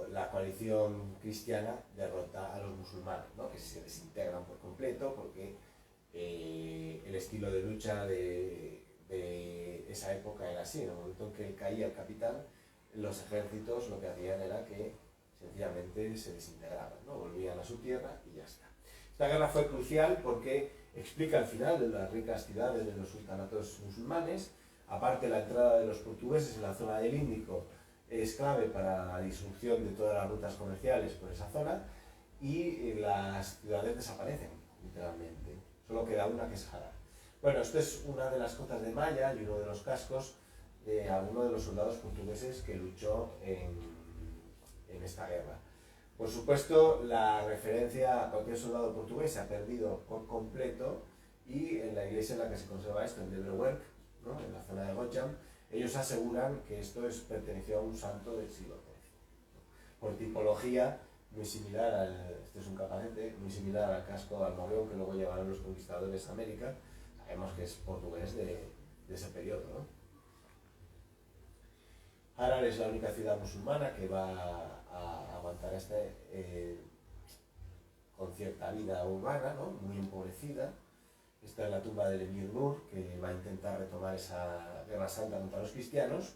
la coalición cristiana derrota a los musulmanes, ¿no? Que se desintegran por completo porque el estilo de lucha de esa época era así. En el momento en que caía el capitán, los ejércitos lo que hacían era que sencillamente se desintegraban, ¿no? Volvían a su tierra y ya está. Esta guerra fue crucial porque explica el final de las ricas ciudades de los sultanatos musulmanes. Aparte, la entrada de los portugueses en la zona del Índico es clave para la disrupción de todas las rutas comerciales por esa zona, y las ciudades desaparecen, literalmente. Solo queda una, que es Harar. Bueno, esto es una de las cotas de malla y uno de los cascos de alguno de los soldados portugueses que luchó en esta guerra. Por supuesto, la referencia a cualquier soldado portugués se ha perdido por completo, y en la iglesia en la que se conserva esto, en Debrewerk, ¿no? En la zona de Gocham, ellos aseguran que esto perteneció a un santo del siglo XIII. Por tipología, muy similar este es un capacete, muy similar al casco almorreón que luego llevaron los conquistadores a América. Sabemos que es portugués de ese periodo, ¿no? Harar es la única ciudad musulmana que va a aguantar con cierta vida urbana, ¿no? Muy empobrecida. Esta es la tumba del emir Nur, que va a intentar retomar esa guerra santa contra los cristianos.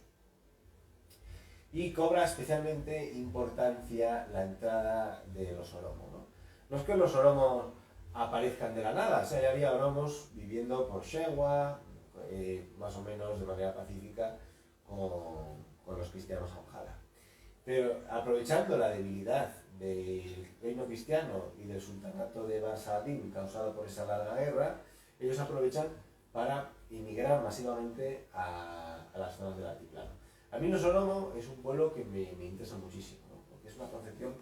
Y cobra especialmente importancia la entrada de los oromos, ¿no? No es que los oromos aparezcan de la nada, o sea, ya había oromos viviendo por Shewa, más o menos de manera pacífica, con los cristianos Amjara. Pero aprovechando la debilidad del reino cristiano y del sultanato de Basadín causado por esa larga guerra, ellos aprovechan para inmigrar masivamente a las zonas del altiplano. A mí los oromo es un pueblo que me interesa muchísimo, ¿no? Porque es una concepción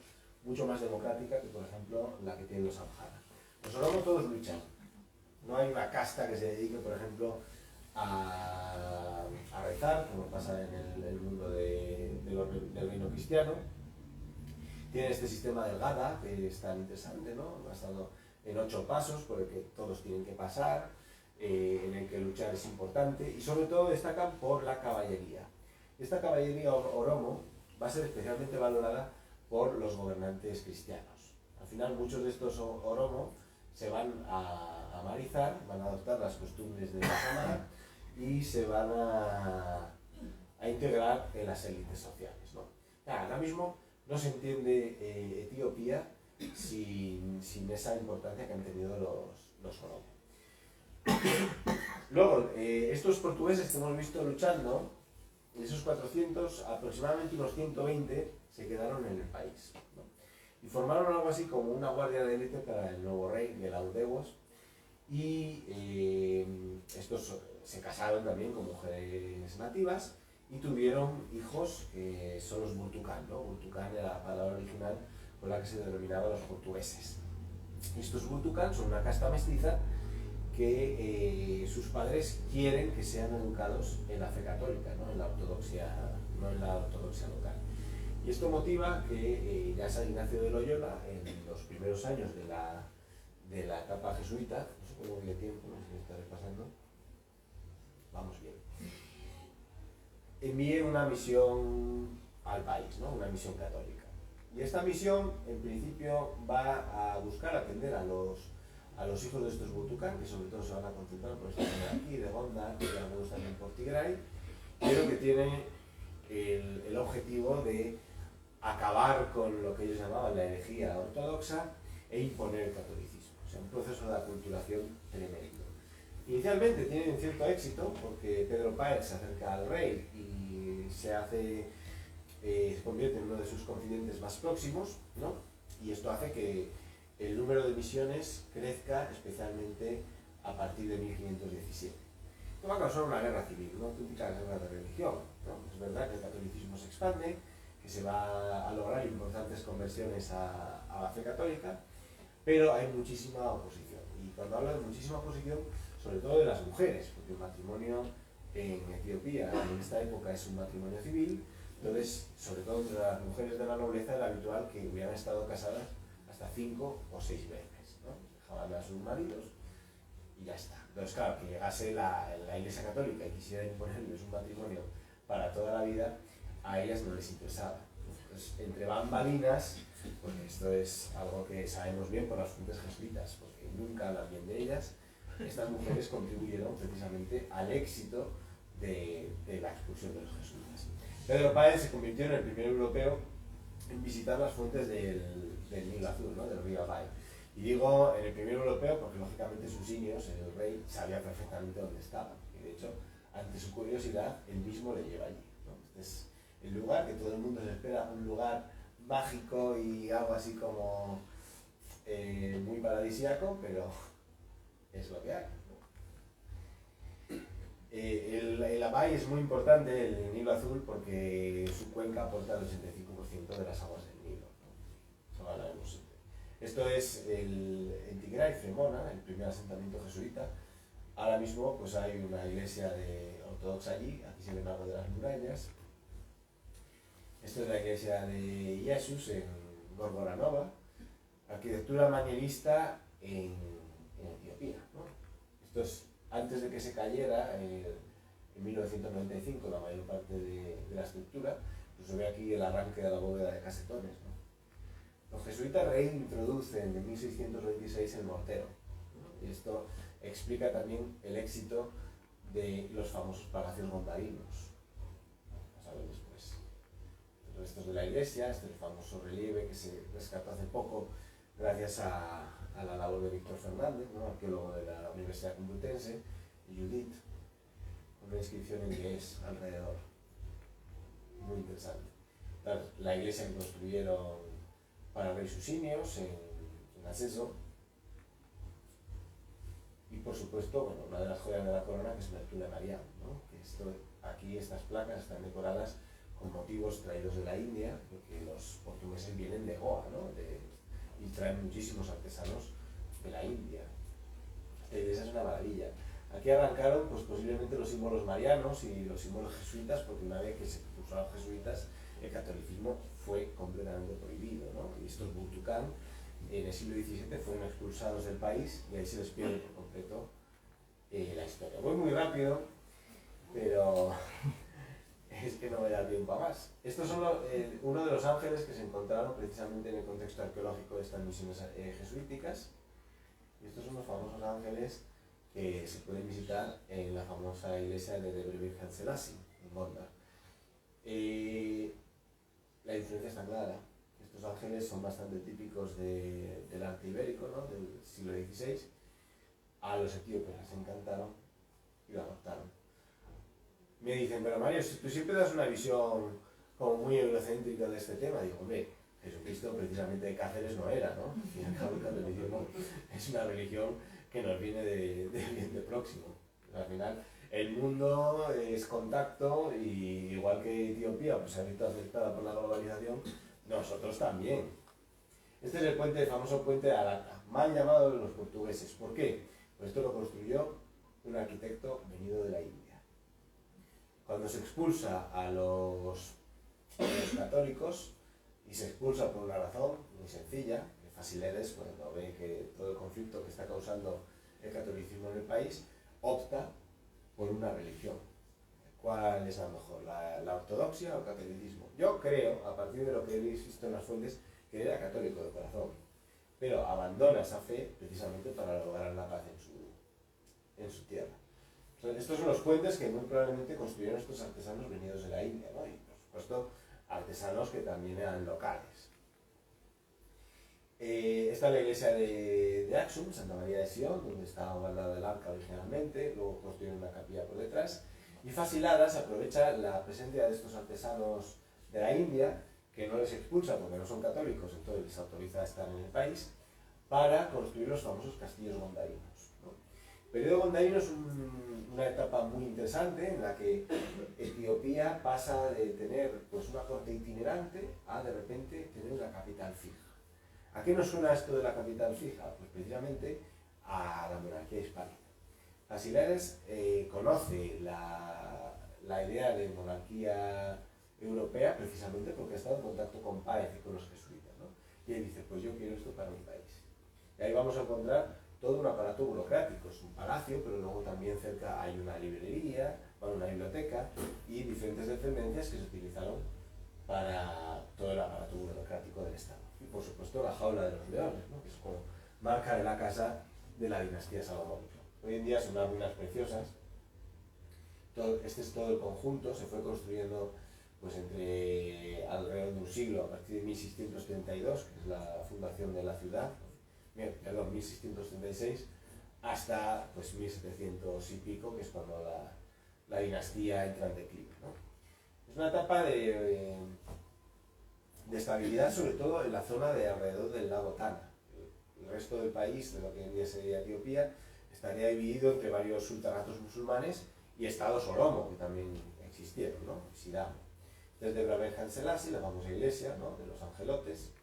mucho más democrática que, por ejemplo, la que tienen los Amjara. Los oromo todos luchan. No hay una casta que se dedique, por ejemplo, a rezar, como pasa en el mundo del reino cristiano. Tienen este sistema del Gada, que es tan interesante, ¿no? Basado en 8 pasos por el que todos tienen que pasar, en el que luchar es importante, y sobre todo destacan por la caballería. Esta caballería oromo va a ser especialmente valorada por los gobernantes cristianos. Al final, muchos de estos oromo se van a amarizar, van a adoptar las costumbres de la cámara y se van a integrar en las élites sociales, ¿no? Ahora mismo no se entiende Etiopía sin esa importancia que han tenido los oromo. Luego, estos portugueses que hemos visto luchando, de esos 400, aproximadamente unos 120 se quedaron en el país, ¿no? Y formaron algo así como una guardia de élite para el nuevo rey, Gelaudeos, y estos se casaron también con mujeres nativas y tuvieron hijos que son los Burtucán, ¿no? Burtucán era la palabra original con la que se denominaban los portugueses. Estos Burtucán son una casta mestiza que sus padres quieren que sean educados en la fe católica, ¿no? En la ortodoxia, no en la ortodoxia local. Y esto motiva que ya San Ignacio de Loyola, en los primeros años de la etapa jesuita, no sé cómo viene tiempo, no sé si me está repasando, vamos bien, envíe una misión al país, ¿no? Una misión católica. Y esta misión, en principio, va a buscar atender a los hijos de estos Burtucán, que sobre todo se van a concentrar por esta zona de aquí, de Gondar, y algunos también por Tigray, pero que tiene el objetivo de acabar con lo que ellos llamaban la herejía ortodoxa e imponer el catolicismo. O sea, un proceso de aculturación tremendo. Inicialmente tienen cierto éxito porque Pedro Páez se acerca al rey y se convierte en uno de sus confidentes más próximos, ¿no? Y esto hace que el número de misiones crezca especialmente a partir de 1517. Esto va a causar una guerra civil, una auténtica guerra de religión, ¿no? Es verdad que el catolicismo se expande, que se va a lograr importantes conversiones a la fe católica, pero hay muchísima oposición. Y cuando hablo de muchísima oposición, sobre todo de las mujeres, porque el matrimonio en Etiopía en esta época es un matrimonio civil, entonces, sobre todo entre las mujeres de la nobleza era habitual que hubieran estado casadas hasta 5 o 6 veces, ¿no? Dejaban a sus maridos y ya está. Entonces, claro, que llegase la Iglesia Católica y quisiera imponerles un matrimonio para toda la vida, a ellas no les interesaba. Entonces, entre bambalinas, pues esto es algo que sabemos bien por las fuentes jesuitas, porque nunca hablan bien de ellas, estas mujeres contribuyeron precisamente al éxito de la expulsión de los jesuitas. Pedro Páez se convirtió en el primer europeo en visitar las fuentes del Nilo Azul, ¿no? Del río Abai. Y digo en el primer europeo porque lógicamente sus indios, el rey, sabía perfectamente dónde estaban. Y de hecho, ante su curiosidad, él mismo le lleva allí, ¿no? Este es el lugar que todo el mundo se espera, un lugar mágico y algo así como muy paradisíaco, pero es lo que hay, ¿no? El Abai es muy importante, el Nilo Azul, porque su cuenca aporta el 85% de las aguas del Nilo, ¿no? Eso hablaremos siempre. Esto es en Tigray y Cremona, el primer asentamiento jesuita. Ahora mismo pues hay una iglesia ortodoxa allí, aquí se ven algo de las murallas. Esto es la iglesia de Jesús en Gorgoranova, arquitectura manierista en Etiopía, ¿no? Esto es antes de que se cayera en 1995 la mayor parte de la estructura. Pues se ve aquí el arranque de la bóveda de casetones, ¿no? Los jesuitas reintroducen en 1626 el mortero, ¿no? Y esto explica también el éxito de los famosos palacios lombarinos. Vamos a ver después. Los restos de la iglesia, este es el famoso relieve que se rescató hace poco gracias a la labor de Víctor Fernández, ¿no? Arqueólogo de la Universidad Complutense, y Judith, con una inscripción en inglés alrededor. Muy interesante. La iglesia que construyeron para el rey Susinios en Aseso. Y por supuesto, bueno, una de las joyas de la corona, que es Mercure Mariam, ¿no? Que aquí estas placas están decoradas con motivos traídos de la India, porque los portugueses vienen de Goa, ¿no? Y traen muchísimos artesanos de la India. Esta iglesia es una maravilla. Aquí arrancaron pues, posiblemente los símbolos marianos y los símbolos jesuitas, porque una vez que se expulsaron los jesuitas, el catolicismo fue completamente prohibido, ¿no? Y estos Burtukán en el siglo XVII fueron expulsados del país y ahí se les pierde por completo la historia. Voy muy rápido, pero es que no me da tiempo a más. Estos son uno de los ángeles que se encontraron precisamente en el contexto arqueológico de estas misiones jesuíticas. Y estos son los famosos ángeles que se pueden visitar en la famosa iglesia de Debre Virgen Selassie, en Gondar. La diferencia está clara. Estos ángeles son bastante típicos del arte ibérico, ¿no? Del siglo XVI. A los etíopes les encantaron y lo adoptaron. Me dicen, pero Mario, tú siempre das una visión como muy eurocéntrica de este tema. Digo, hombre, Jesucristo precisamente de Cáceres no era, ¿no? Y al cabo el catolicismo es una religión que nos viene de Oriente Próximo. Al final, el mundo es contacto y igual que Etiopía pues, se ha visto afectada por la globalización, nosotros también. Este es el famoso puente de Arata, mal llamado de los portugueses. ¿Por qué? Pues esto lo construyó un arquitecto venido de la India. Cuando se expulsa a los católicos, y se expulsa por una razón muy sencilla, que Fasiledes, cuando ve que todo el conflicto que está causando el catolicismo en el país, opta por una religión. ¿Cuál es la mejor? ¿La ortodoxia o el catolicismo? Yo creo, a partir de lo que he visto en las fuentes, que era católico de corazón, pero abandona esa fe precisamente para lograr la paz en su tierra. Entonces, estos son los puentes que muy probablemente construyeron estos artesanos venidos de la India, ¿no? Y por supuesto artesanos que también eran locales. Está la iglesia de Axum, Santa María de Sion, donde estaba guardada el arca originalmente, luego construyeron una capilla por detrás. Y Fasilada se aprovecha la presencia de estos artesanos de la India, que no les expulsa porque no son católicos, entonces les autoriza a estar en el país, para construir los famosos castillos gondarinos, ¿no? El periodo gondarino es una etapa muy interesante en la que Etiopía pasa de tener pues, una corte itinerante a de repente tener una capital fija. ¿A qué nos suena esto de la capital fija? Pues precisamente a la monarquía hispánica. Fasiledes conoce la idea de monarquía europea precisamente porque ha estado en contacto con Páez y con los jesuitas, ¿no? Y él dice, pues yo quiero esto para mi país. Y ahí vamos a encontrar todo un aparato burocrático, es un palacio, pero luego también cerca hay una librería, una biblioteca y diferentes dependencias que se utilizaron para todo el aparato burocrático del Estado. Y por supuesto la jaula de los leones, ¿no? Que es como marca de la casa de la dinastía salomónica. Hoy en día son unas ruinas preciosas. Este es todo el conjunto, se fue construyendo pues alrededor de un siglo, a partir de 1632, que es la fundación de la ciudad, perdón, 1636, hasta pues 1700 y pico, que es cuando la dinastía entra en declive, ¿no? Es una etapa de estabilidad, sobre todo en la zona de alrededor del lago Tana. El resto del país, de lo que hoy en día sería Etiopía, estaría dividido entre varios sultanatos musulmanes y estados oromo, que también existieron, ¿no? Sidamo. Desde Braberhan Selassie, la famosa iglesia, ¿no? De los angelotes.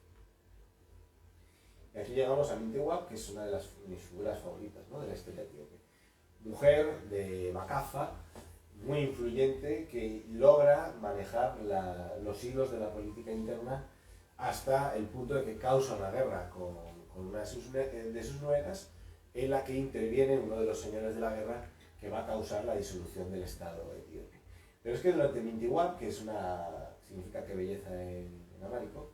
Y aquí llegamos a Mintewab, que es una de mis figuras favoritas, ¿no? De la historia etíope. Mujer de Macafa, muy influyente, que logra manejar los hilos de la política interna hasta el punto de que causa una guerra con una de sus nueras, en la que interviene uno de los señores de la guerra que va a causar la disolución del Estado etíope. Pero es que durante Mintewab, que significa que belleza en amárico,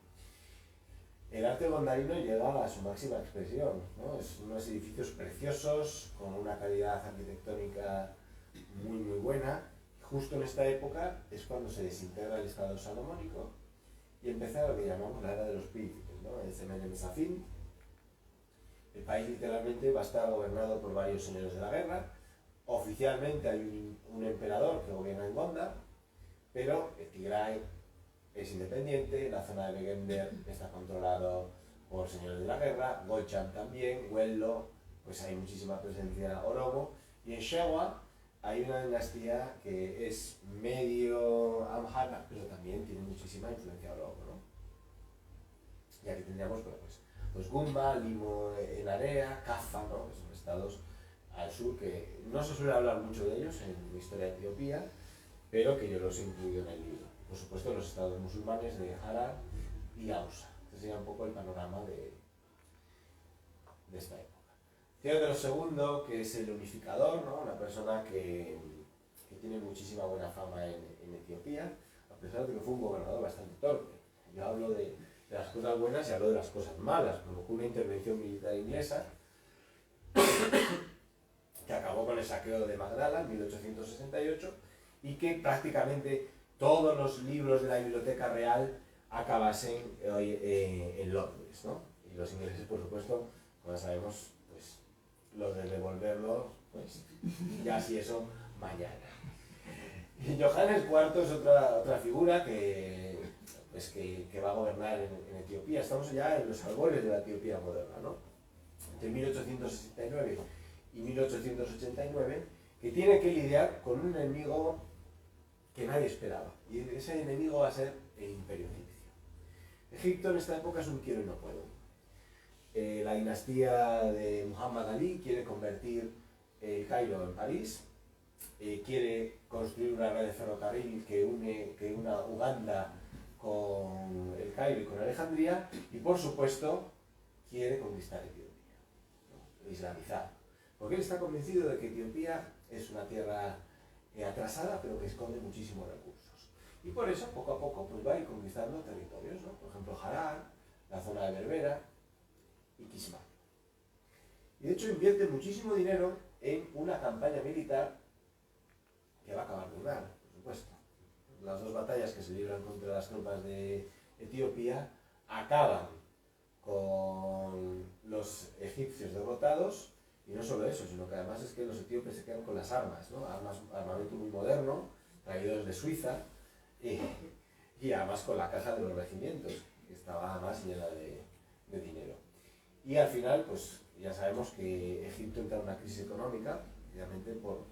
el arte gondarino llega a su máxima expresión, ¿no? Es unos edificios preciosos, con una calidad arquitectónica muy muy buena. Justo en esta época es cuando se desintegra el Estado salomónico y empieza lo que llamamos la era de los príncipes, ¿no? El Semenem Safin. El país literalmente va a estar gobernado por varios señores de la guerra. Oficialmente hay un emperador que gobierna en Gondar, pero el Tigray es independiente, la zona de Begemder está controlado por señores de la guerra, Gocham también, Wello, pues hay muchísima presencia oromo, y en Shewa hay una dinastía que es medio amhara, pero también tiene muchísima influencia oromo, ¿no? Y aquí tendríamos pues Gumba, Limo en Area, Kaffa, ¿no? Que son estados al sur que no se suele hablar mucho de ellos en la historia de Etiopía, pero que yo los he incluido en el libro. Por supuesto, los estados musulmanes de Harar y Ausa. Este sería un poco el panorama de esta época. Teódoro II, que es el unificador, ¿no? Una persona que tiene muchísima buena fama en Etiopía, a pesar de que fue un gobernador bastante torpe. Yo hablo de las cosas buenas y hablo de las cosas malas. Provocó una intervención militar inglesa que acabó con el saqueo de Magdala en 1868 y que prácticamente todos los libros de la Biblioteca Real acabasen en Londres, ¿no? Y los ingleses, por supuesto, como sabemos, pues lo de devolverlo, pues ya si eso, mañana. Y Johannes IV es otra figura que va a gobernar en Etiopía. Estamos ya en los albores de la Etiopía moderna, ¿no? Entre 1869 y 1889, que tiene que lidiar con un enemigo que nadie esperaba. Y ese enemigo va a ser el Imperio Egipcio. Egipto en esta época es un quiero y no puedo. La dinastía de Muhammad Ali quiere convertir el Cairo en París, quiere construir una red de ferrocarril que una Uganda con el Cairo y con Alejandría, y por supuesto quiere conquistar Etiopía, ¿no? Islamizar. Porque él está convencido de que Etiopía es una tierra atrasada, pero que esconde muchísimos recursos. Y por eso, poco a poco, pues va a ir conquistando territorios, ¿no? Por ejemplo, Harar, la zona de Berbera y Kismayo. Y de hecho invierte muchísimo dinero en una campaña militar que va a acabar de ganar, por supuesto. Las dos batallas que se libran contra las tropas de Etiopía acaban con Y no solo eso, sino que además es que los etíopes se quedan con las armas, ¿no? Armamento muy moderno, traído desde Suiza, y además con la caja de los regimientos, que estaba además llena de dinero. Y al final, pues ya sabemos que Egipto entra en una crisis económica, precisamente por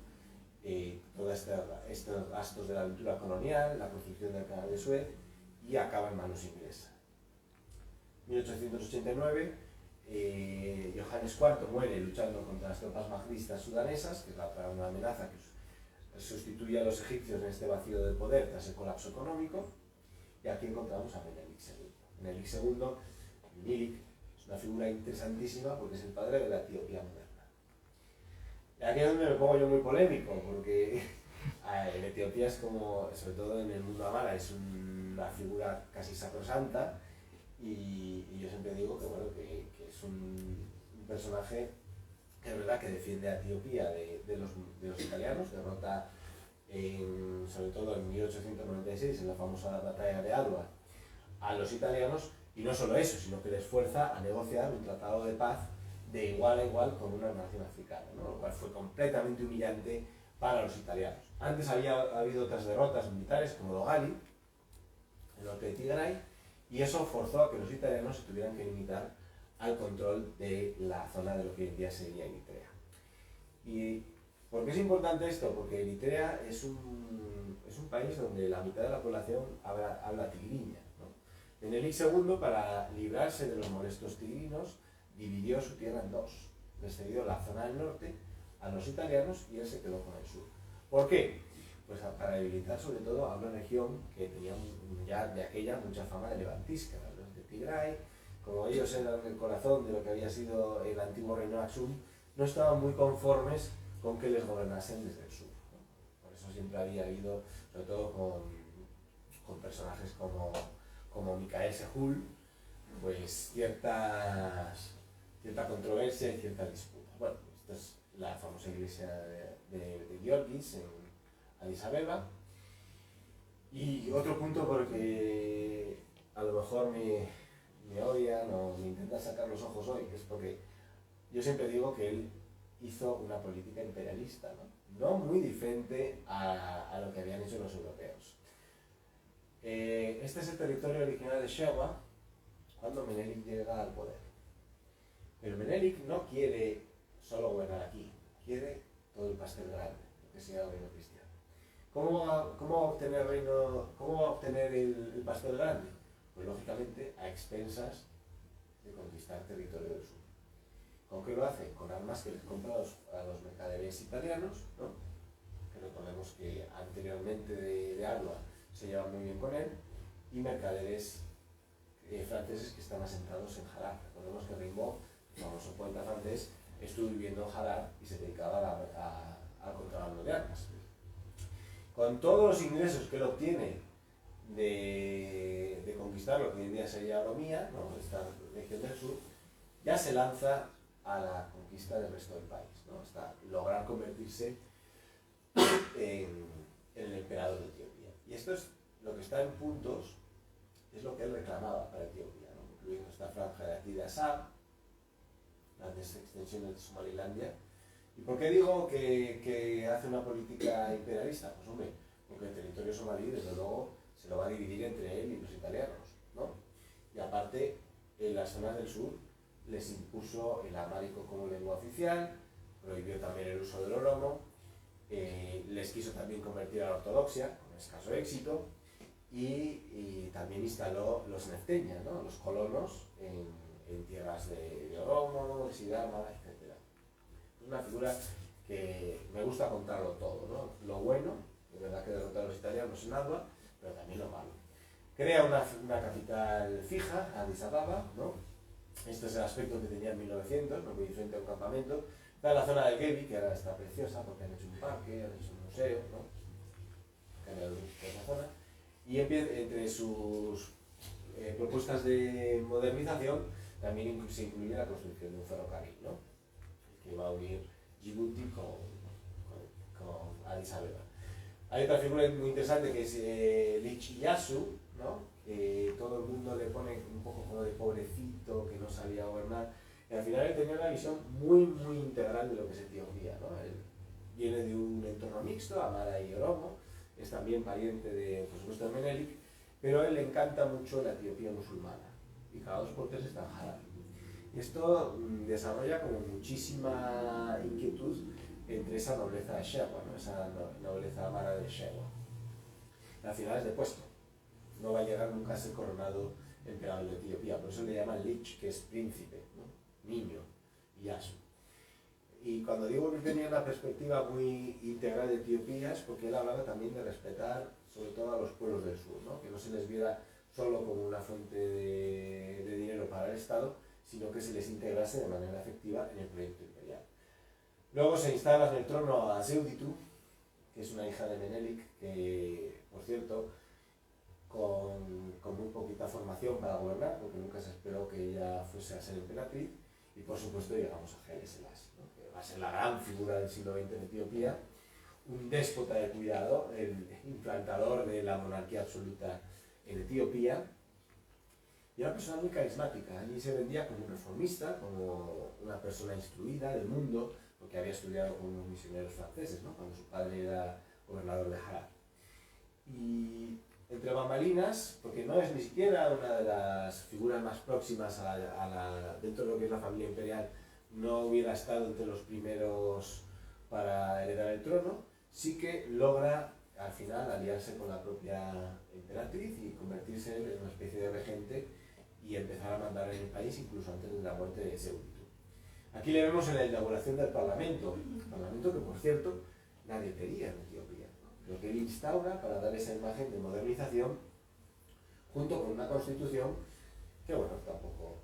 todos estos gastos de la aventura colonial, la construcción del canal de Suez, y acaba en manos inglesas. 1889, Johannes IV muere luchando contra las tropas mahdistas sudanesas, que es la otra una amenaza que sustituye a los egipcios en este vacío de poder tras el colapso económico. Y aquí encontramos a Menelik II. Menelik II, Menelik, es una figura interesantísima porque es el padre de la Etiopía moderna. Y aquí es donde me pongo yo muy polémico, porque en Etiopía es como, sobre todo en el mundo amara, es una figura casi sacrosanta, y yo siempre digo que, bueno, que es un personaje que es verdad que defiende a Etiopía de los italianos, derrota sobre todo en 1896, en la famosa batalla de Adwa, a los italianos, y no solo eso, sino que les fuerza a negociar un tratado de paz de igual a igual con una nación africana, ¿no? Lo cual fue completamente humillante para los italianos. Antes había habido otras derrotas militares, como Dogali, en el norte de Tigray, y eso forzó a que los italianos se tuvieran que limitar al control de la zona de lo que hoy en día sería Eritrea. ¿Y por qué es importante esto? Porque Eritrea es un país donde la mitad de la población habla tigriña, ¿no? Menelik II, para librarse de los molestos tigrinos, dividió su tierra en dos. Les cedió la zona del norte a los italianos y él se quedó con el sur. ¿Por qué? Pues para debilitar sobre todo a una región que tenía ya de aquella mucha fama de levantisca, los de Tigray. Como ellos eran el corazón de lo que había sido el antiguo reino Aksum, no estaban muy conformes con que les gobernasen desde el sur, ¿no? Por eso siempre había habido, sobre todo con personajes como Mikael Sehul, pues cierta controversia y cierta disputa. Bueno, esta es la famosa iglesia de Georgis en Addis Abeba. Y otro punto porque a lo mejor me odian o me intentan sacar los ojos hoy, que es porque yo siempre digo que él hizo una política imperialista, no muy diferente a lo que habían hecho los europeos. Este es el territorio original de Shewa cuando Menelik llega al poder. Pero Menelik no quiere solo gobernar aquí, quiere todo el pastel grande, lo que sea el reino cristiano. ¿Cómo va a obtener el pastel grande? Pues lógicamente a expensas de conquistar territorio del sur. ¿Con qué lo hace? Con armas que les compra a los mercaderes italianos, ¿no? Que recordemos que anteriormente de Adwa se llevan muy bien con él, y mercaderes franceses que están asentados en Harar. Recordemos que Rimbaud, el famoso poeta francés, estuvo viviendo en Harar y se dedicaba al contrabando de armas. Con todos los ingresos que él obtiene de conquistar lo que hoy en día sería Oromía, ¿no? Esta región del sur, ya se lanza a la conquista del resto del país, ¿no? Hasta lograr convertirse en el emperador de Etiopía. Y esto es lo que está en puntos, es lo que él reclamaba para Etiopía, ¿no? Incluyendo esta franja de aquí de Assab, las extensiones de Somalilandia. ¿Y por qué digo que hace una política imperialista? Pues hombre, porque el territorio somalí, desde luego, se lo va a dividir entre él y los italianos, ¿no? Y aparte, en las zonas del sur les impuso el amárico como lengua oficial, prohibió también el uso del oromo, les quiso también convertir a la ortodoxia, con escaso éxito, y también instaló los nefteña, ¿no? Los colonos en tierras de oromo, de Sidama, etc. Es una figura que me gusta contarlo todo, ¿no? Lo bueno, es verdad que derrotó a los italianos en Adwa, pero también lo malo. Crea una capital fija, Addis Ababa, ¿no? Este es el aspecto que tenía en 1900, no muy diferente a un campamento. Está en la zona del Gebi, que ahora está preciosa porque han hecho un parque, han hecho un museo, ¿no? Que han hecho esa zona. Y entre sus propuestas de modernización también se incluye la construcción de un ferrocarril, ¿no? Que va a unir Djibouti con Addis Abeba. Hay otra figura muy interesante que es Lich Iyasu, ¿no? Que todo el mundo le pone un poco como de pobrecito, que no sabía gobernar. Y al final él tenía una visión muy, muy integral de lo que es Etiopía, ¿no? Él viene de un entorno mixto, Amara y Oromo, es también pariente de, por supuesto, de Menelik, pero a él le encanta mucho la Etiopía musulmana, y cada 2 por 3 está en Harar. Y esto desarrolla como muchísima inquietud entre esa nobleza de Shewa, ¿no? Esa nobleza amara de Shewa. Al final es depuesto, no va a llegar nunca a ser coronado emperador de Etiopía, por eso le llaman Lich, que es príncipe, ¿no? Niño, y Yasu. Y cuando digo que tenía una perspectiva muy integral de Etiopía es porque él hablaba también de respetar sobre todo a los pueblos del sur, ¿no? Que no se les viera solo como una fuente de dinero para el Estado, sino que se les integrase de manera efectiva en el proyecto imperial. Luego se instala en el trono a Seuditu, que es una hija de Menelik, que, por cierto, con muy poquita formación para gobernar, porque nunca se esperó que ella fuese a ser emperatriz, y por supuesto llegamos a Haile Selassie, ¿no? Que va a ser la gran figura del siglo XX en Etiopía, un déspota de cuidado, el implantador de la monarquía absoluta en Etiopía, y una persona muy carismática. Allí se vendía como un reformista, como una persona instruida del mundo, porque había estudiado con unos misioneros franceses, ¿no? Cuando su padre era gobernador de Harar. Y entre bambalinas, porque no es ni siquiera una de las figuras más próximas dentro de lo que es la familia imperial, no hubiera estado entre los primeros para heredar el trono, sí que logra al final aliarse con la propia emperatriz y convertirse en una especie de regente y empezar a mandar en el país incluso antes de la muerte de Seuditu. Aquí le vemos en la inauguración del Parlamento que por cierto nadie quería en Etiopía, ¿no? Lo que él instaura para dar esa imagen de modernización junto con una constitución que bueno, tampoco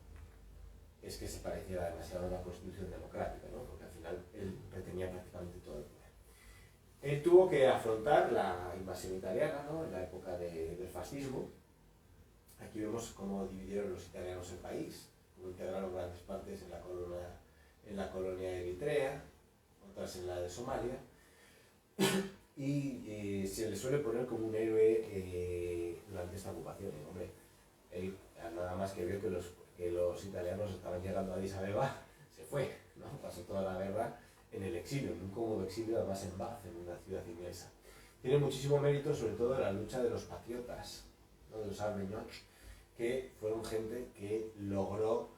es que se pareciera demasiado a una constitución democrática, ¿no? Porque al final él retenía prácticamente todo el poder. Él tuvo que afrontar la invasión italiana, ¿no? En la época del fascismo. Aquí vemos cómo dividieron los italianos el país, cómo integraron grandes partes en la colonia de Eritrea, otras en la de Somalia, y se le suele poner como un héroe durante esta ocupación. Hombre, él nada más que vio que los italianos estaban llegando a Addis Abeba, se fue, ¿no? Pasó toda la guerra en el exilio, en un cómodo exilio, además en Bath, en una ciudad inglesa. Tiene muchísimo mérito, sobre todo en la lucha de los patriotas, ¿no? De los Armagnacs, que fueron gente que logró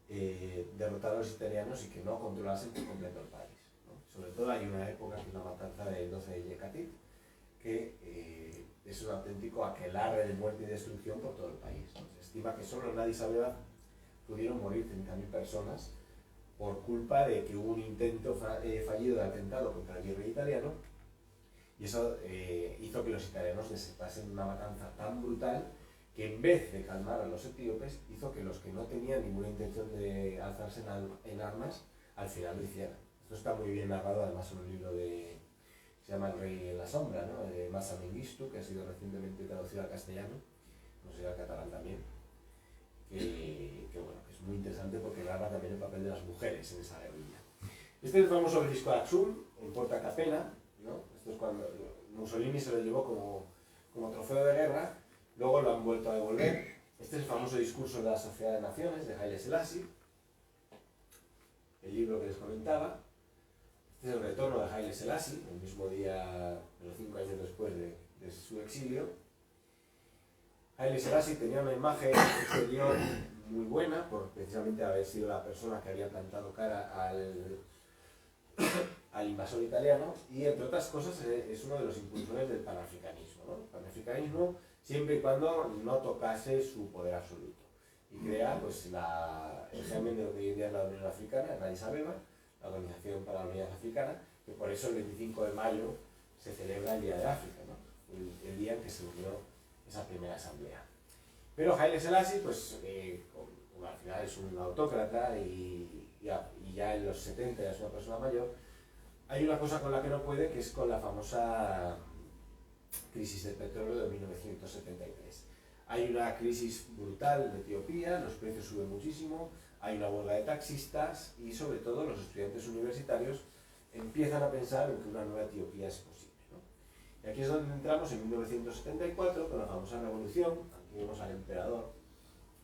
derrotar a los italianos y que no controlasen por completo el país, ¿no? Sobre todo hay una época, que es la matanza del 12 de Yekatit, que es un auténtico aquelarre de muerte y destrucción por todo el país, ¿no? Se estima que solo en Addis Abeba pudieron morir 30.000 personas por culpa de que hubo un intento fallido de atentado contra el virrey italiano, y eso hizo que los italianos desatasen una matanza tan brutal que en vez de calmar a los etíopes, hizo que los que no tenían ninguna intención de alzarse en armas, al final lo hicieran. Esto está muy bien narrado, además, en un libro se llama El Rey en la Sombra, ¿no? De Massa Mengistu, que ha sido recientemente traducido al castellano, no sé, al catalán también, que bueno, que es muy interesante porque narra también el papel de las mujeres en esa guerrilla. Este es el famoso obelisco de Aksum, en Porta Capena, ¿no? Esto es cuando Mussolini se lo llevó como trofeo de guerra. Luego lo han vuelto a devolver. Este es el famoso discurso de la Sociedad de Naciones de Haile Selassie, el libro que les comentaba. Este es el retorno de Haile Selassie, el mismo día, pero 5 años después de su exilio. Haile Selassie tenía una imagen exterior muy buena, por precisamente haber sido la persona que había plantado cara al invasor italiano, y entre otras cosas es uno de los impulsores del panafricanismo, ¿no? El panafricanismo siempre y cuando no tocase su poder absoluto, y crea pues, el germen de lo que hoy en día es la Unión Africana, en Addis Abeba, la Organización para la Unidad Africana, que por eso el 25 de mayo se celebra el Día de África, ¿no? El día en que se unió esa primera asamblea. Pero Haile Selassie, pues, al final es un autócrata y ya en los 70 ya es una persona mayor. Hay una cosa con la que no puede, que es con la famosa crisis del petróleo de 1973. Hay una crisis brutal en Etiopía, los precios suben muchísimo, hay una huelga de taxistas y sobre todo los estudiantes universitarios empiezan a pensar en que una nueva Etiopía es posible, ¿no? Y aquí es donde entramos en 1974 con la famosa revolución. Aquí vemos al emperador,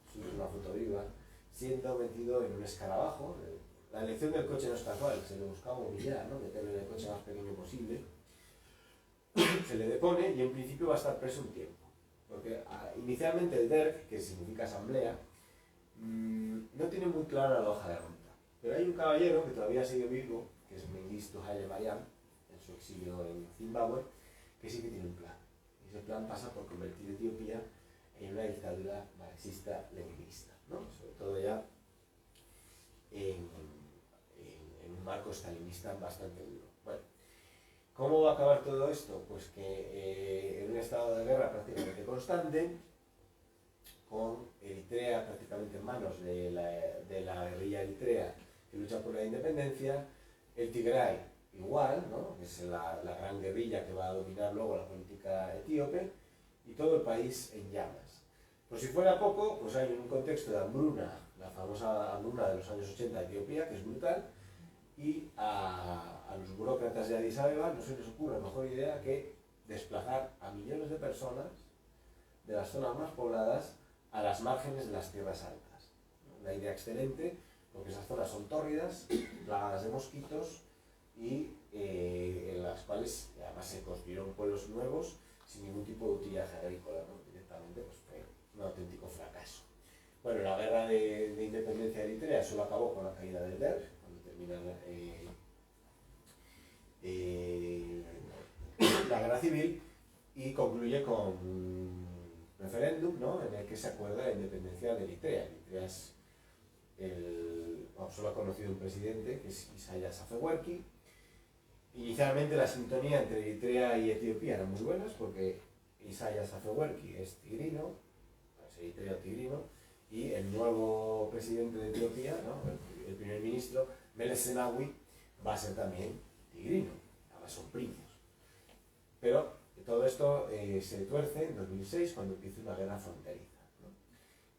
es una foto viva, siendo metido en un escarabajo. La elección del coche no es casual, se le buscaba humillar, ¿no? Meterle en el coche más pequeño posible. Se le depone y en principio va a estar preso un tiempo. Porque inicialmente el DERC, que significa asamblea, no tiene muy clara la hoja de ruta. Pero hay un caballero que todavía sigue vivo, que es Mengistu Haile Mariam, en su exilio en Zimbabue, que sí que tiene un plan. Y ese plan pasa por convertir Etiopía en una dictadura marxista-leninista, ¿no? Sobre todo ya en un marco stalinista bastante duro. Bueno, ¿cómo va a acabar todo esto? Pues que en un estado de guerra prácticamente constante, con Eritrea prácticamente en manos de la guerrilla eritrea que lucha por la independencia, el Tigray igual, ¿no? Que es la gran guerrilla que va a dominar luego la política etíope, y todo el país en llamas. Por si fuera poco, pues hay un contexto de hambruna, la famosa hambruna de los años 80 de Etiopía, que es brutal, y a los burócratas de Addis Abeba no se les ocurre mejor idea que desplazar a millones de personas de las zonas más pobladas a las márgenes de las tierras altas. Una idea excelente, porque esas zonas son tórridas, plagadas de mosquitos, y en las cuales además se construyeron pueblos nuevos sin ningún tipo de utillaje agrícola, ¿no? Directamente pues fue un auténtico fracaso. Bueno, la guerra de independencia de Eritrea solo acabó con la caída del DERG, cuando termina la guerra civil, y concluye con un referéndum, ¿no? En el que se acuerda la independencia de Eritrea. Eritrea es solo ha conocido un presidente, que es Isaias Afewerki. Inicialmente la sintonía entre Eritrea y Etiopía eran muy buenas, porque Isaias Afewerki es tigrino, es eritreo tigrino, y el nuevo presidente de Etiopía, ¿no? el primer ministro, Meles Zenawi, va a ser también tigrino, ahora son primos. Pero todo esto se tuerce en 2006, cuando empieza una guerra fronteriza, ¿no?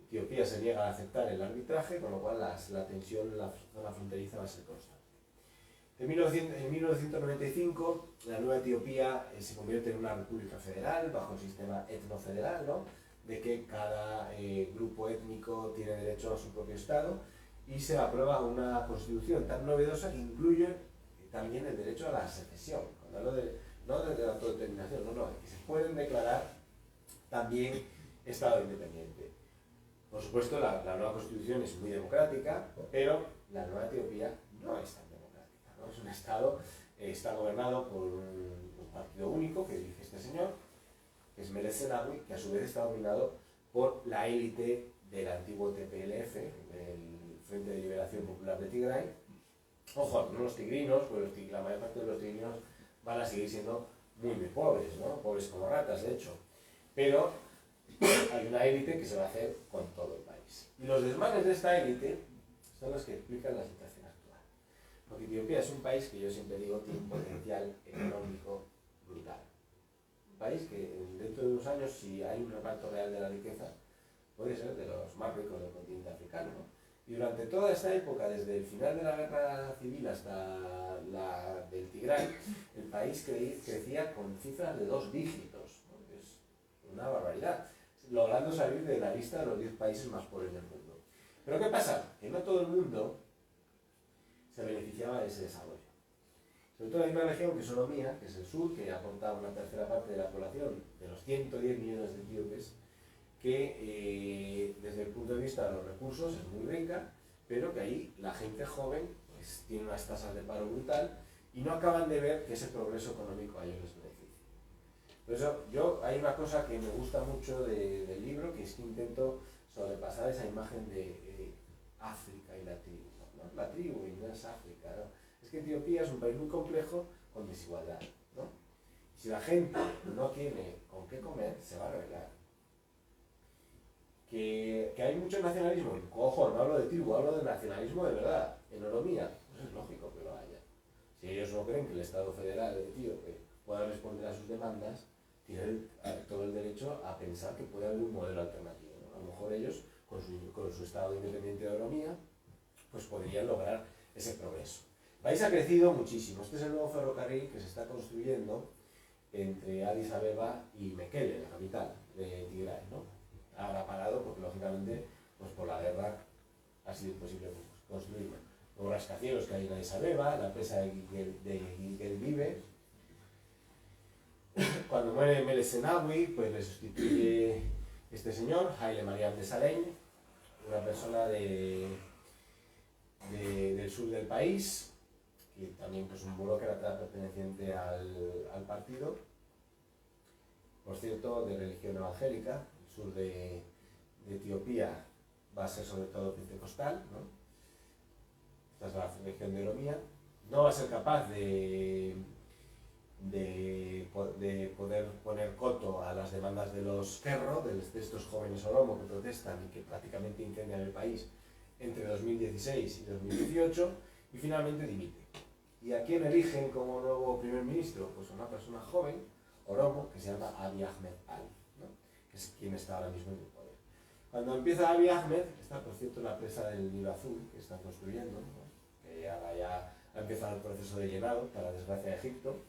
Etiopía se niega a aceptar el arbitraje, con lo cual la tensión en la zona fronteriza va a ser constante. En 1995, la nueva Etiopía se convierte en una república federal, bajo el sistema etnofederal, ¿no? De que cada grupo étnico tiene derecho a su propio Estado, y se aprueba una constitución tan novedosa que incluye también el derecho a la secesión. Cuando hablo no de autodeterminación, no, que se pueden declarar también Estado independiente. Por supuesto, la nueva constitución es muy democrática, pero la nueva Etiopía no es tan democrática, ¿no? Es un Estado, está gobernado por un partido único que dirige este señor, que es Meles Zenawi, que a su vez está dominado por la élite del antiguo TPLF, el Frente de Liberación Popular de Tigray. Ojo, no los tigrinos, pues la mayor parte de los tigrinos van a seguir siendo muy pobres, ¿no? Pobres como ratas, de hecho. Pero hay una élite que se va a hacer con todo el país. Y los desmanes de esta élite son los que explican la situación actual. Porque Etiopía es un país que yo siempre digo tiene un potencial económico brutal. Un país que dentro de unos años, si hay un reparto real de la riqueza, puede ser de los más ricos del continente africano, ¿no? Y durante toda esta época, desde el final de la guerra civil hasta la del Tigray, el país crecía con cifras de 2 dígitos, ¿no? Es una barbaridad, logrando salir de la lista de los 10 países más pobres del mundo. Pero ¿qué pasa? Que no todo el mundo se beneficiaba de ese desarrollo. Sobre todo hay una región que es Oromía, que es el sur, que aporta una tercera parte de la población, de los 110 millones de etíopes, que desde el punto de vista de los recursos es muy rica, pero que ahí la gente joven pues, tiene unas tasas de paro brutal y no acaban de ver que ese progreso económico a ellos les beneficia. Por eso hay una cosa que me gusta mucho del libro, que es que intento sobrepasar esa imagen de África y la tribu, ¿no? La tribu y no es África, ¿no? Es que Etiopía es un país muy complejo con desigualdad, ¿no? Si la gente no tiene con qué comer, se va a rebelar. Que hay mucho nacionalismo, ojo, no hablo de tribu, hablo de nacionalismo de verdad, en Oromía, pues es lógico que lo haya. Si ellos no creen que el Estado federal etíope pueda responder a sus demandas, tienen todo el derecho a pensar que puede haber un modelo alternativo, ¿no? A lo mejor ellos, con su Estado independiente de Oromía, pues podrían lograr ese progreso. El país ha crecido muchísimo. Este es el nuevo ferrocarril que se está construyendo entre Addis Abeba y Mekele, la capital de Tigray, ¿no? Ahora parado porque lógicamente pues por la guerra sido imposible construir los rascacielos que hay en Addis Abeba, la presa de Gilgel Vive. Cuando muere Meles Zenawi, pues le sustituye este señor, Haile Mariam Desalegn, una persona del sur del país, que también pues, un burócrata perteneciente al partido, por cierto, de religión evangélica. El sur de Etiopía va a ser sobre todo pentecostal, ¿no? Esta es la región de Oromía. No va a ser capaz de poder poner coto a las demandas de los Kerro, de estos jóvenes Oromo que protestan y que prácticamente incendian el país entre 2016 y 2018, y finalmente dimite. ¿Y a quién eligen como nuevo primer ministro? Pues una persona joven, Oromo, que se llama Abiy Ahmed Ali, ¿no? Que es quien está ahora mismo en el poder. Cuando empieza Abiy Ahmed, está por cierto la presa del Nilo Azul que están construyendo, ¿no? Que ahora ya ha empezado el proceso de llenado, para desgracia de Egipto.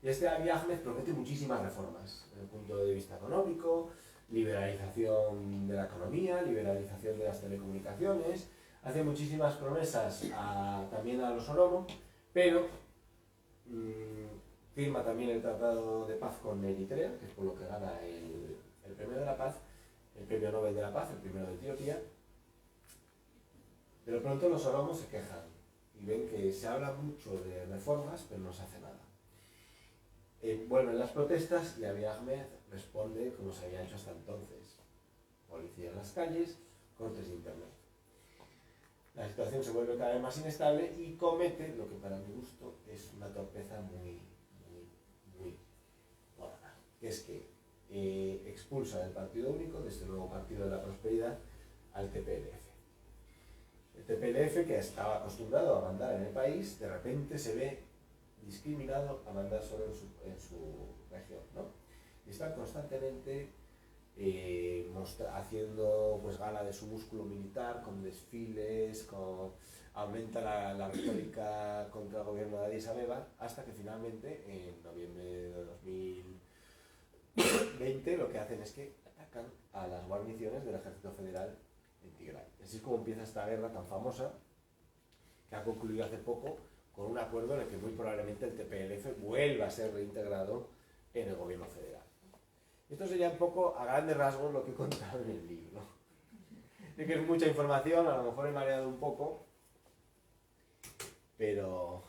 Y este Abiy Ahmed promete muchísimas reformas, desde el punto de vista económico, liberalización de la economía, liberalización de las telecomunicaciones, hace muchísimas promesas también a los Oromo, pero firma también el tratado de paz con Eritrea, que es por lo que gana el premio de la paz, el premio Nobel de la Paz, el primero de Etiopía. Pero pronto los Oromo se quejan y ven que se habla mucho de reformas, pero no se hace nada. Vuelven las protestas y Abiy Ahmed responde como se había hecho hasta entonces: policía en las calles, cortes de internet. La situación se vuelve cada vez más inestable y comete lo que para mi gusto es una torpeza muy gorda, que es que expulsa del Partido Único, de este nuevo Partido de la Prosperidad, al TPLF. El TPLF, que estaba acostumbrado a mandar en el país, de repente se ve discriminado a mandar solo en su región, ¿no? Y está constantemente haciendo pues gala de su músculo militar, con desfiles, aumenta la retórica contra el gobierno de Addis Abeba, hasta que finalmente, en noviembre de 2020, lo que hacen es que atacan a las guarniciones del Ejército Federal en Tigray. Así es como empieza esta guerra tan famosa, que ha concluido hace poco con un acuerdo en el que muy probablemente el TPLF vuelva a ser reintegrado en el gobierno federal. Esto sería un poco, a grandes rasgos, lo que he contado en el libro. Sé que es mucha información, a lo mejor he mareado un poco, pero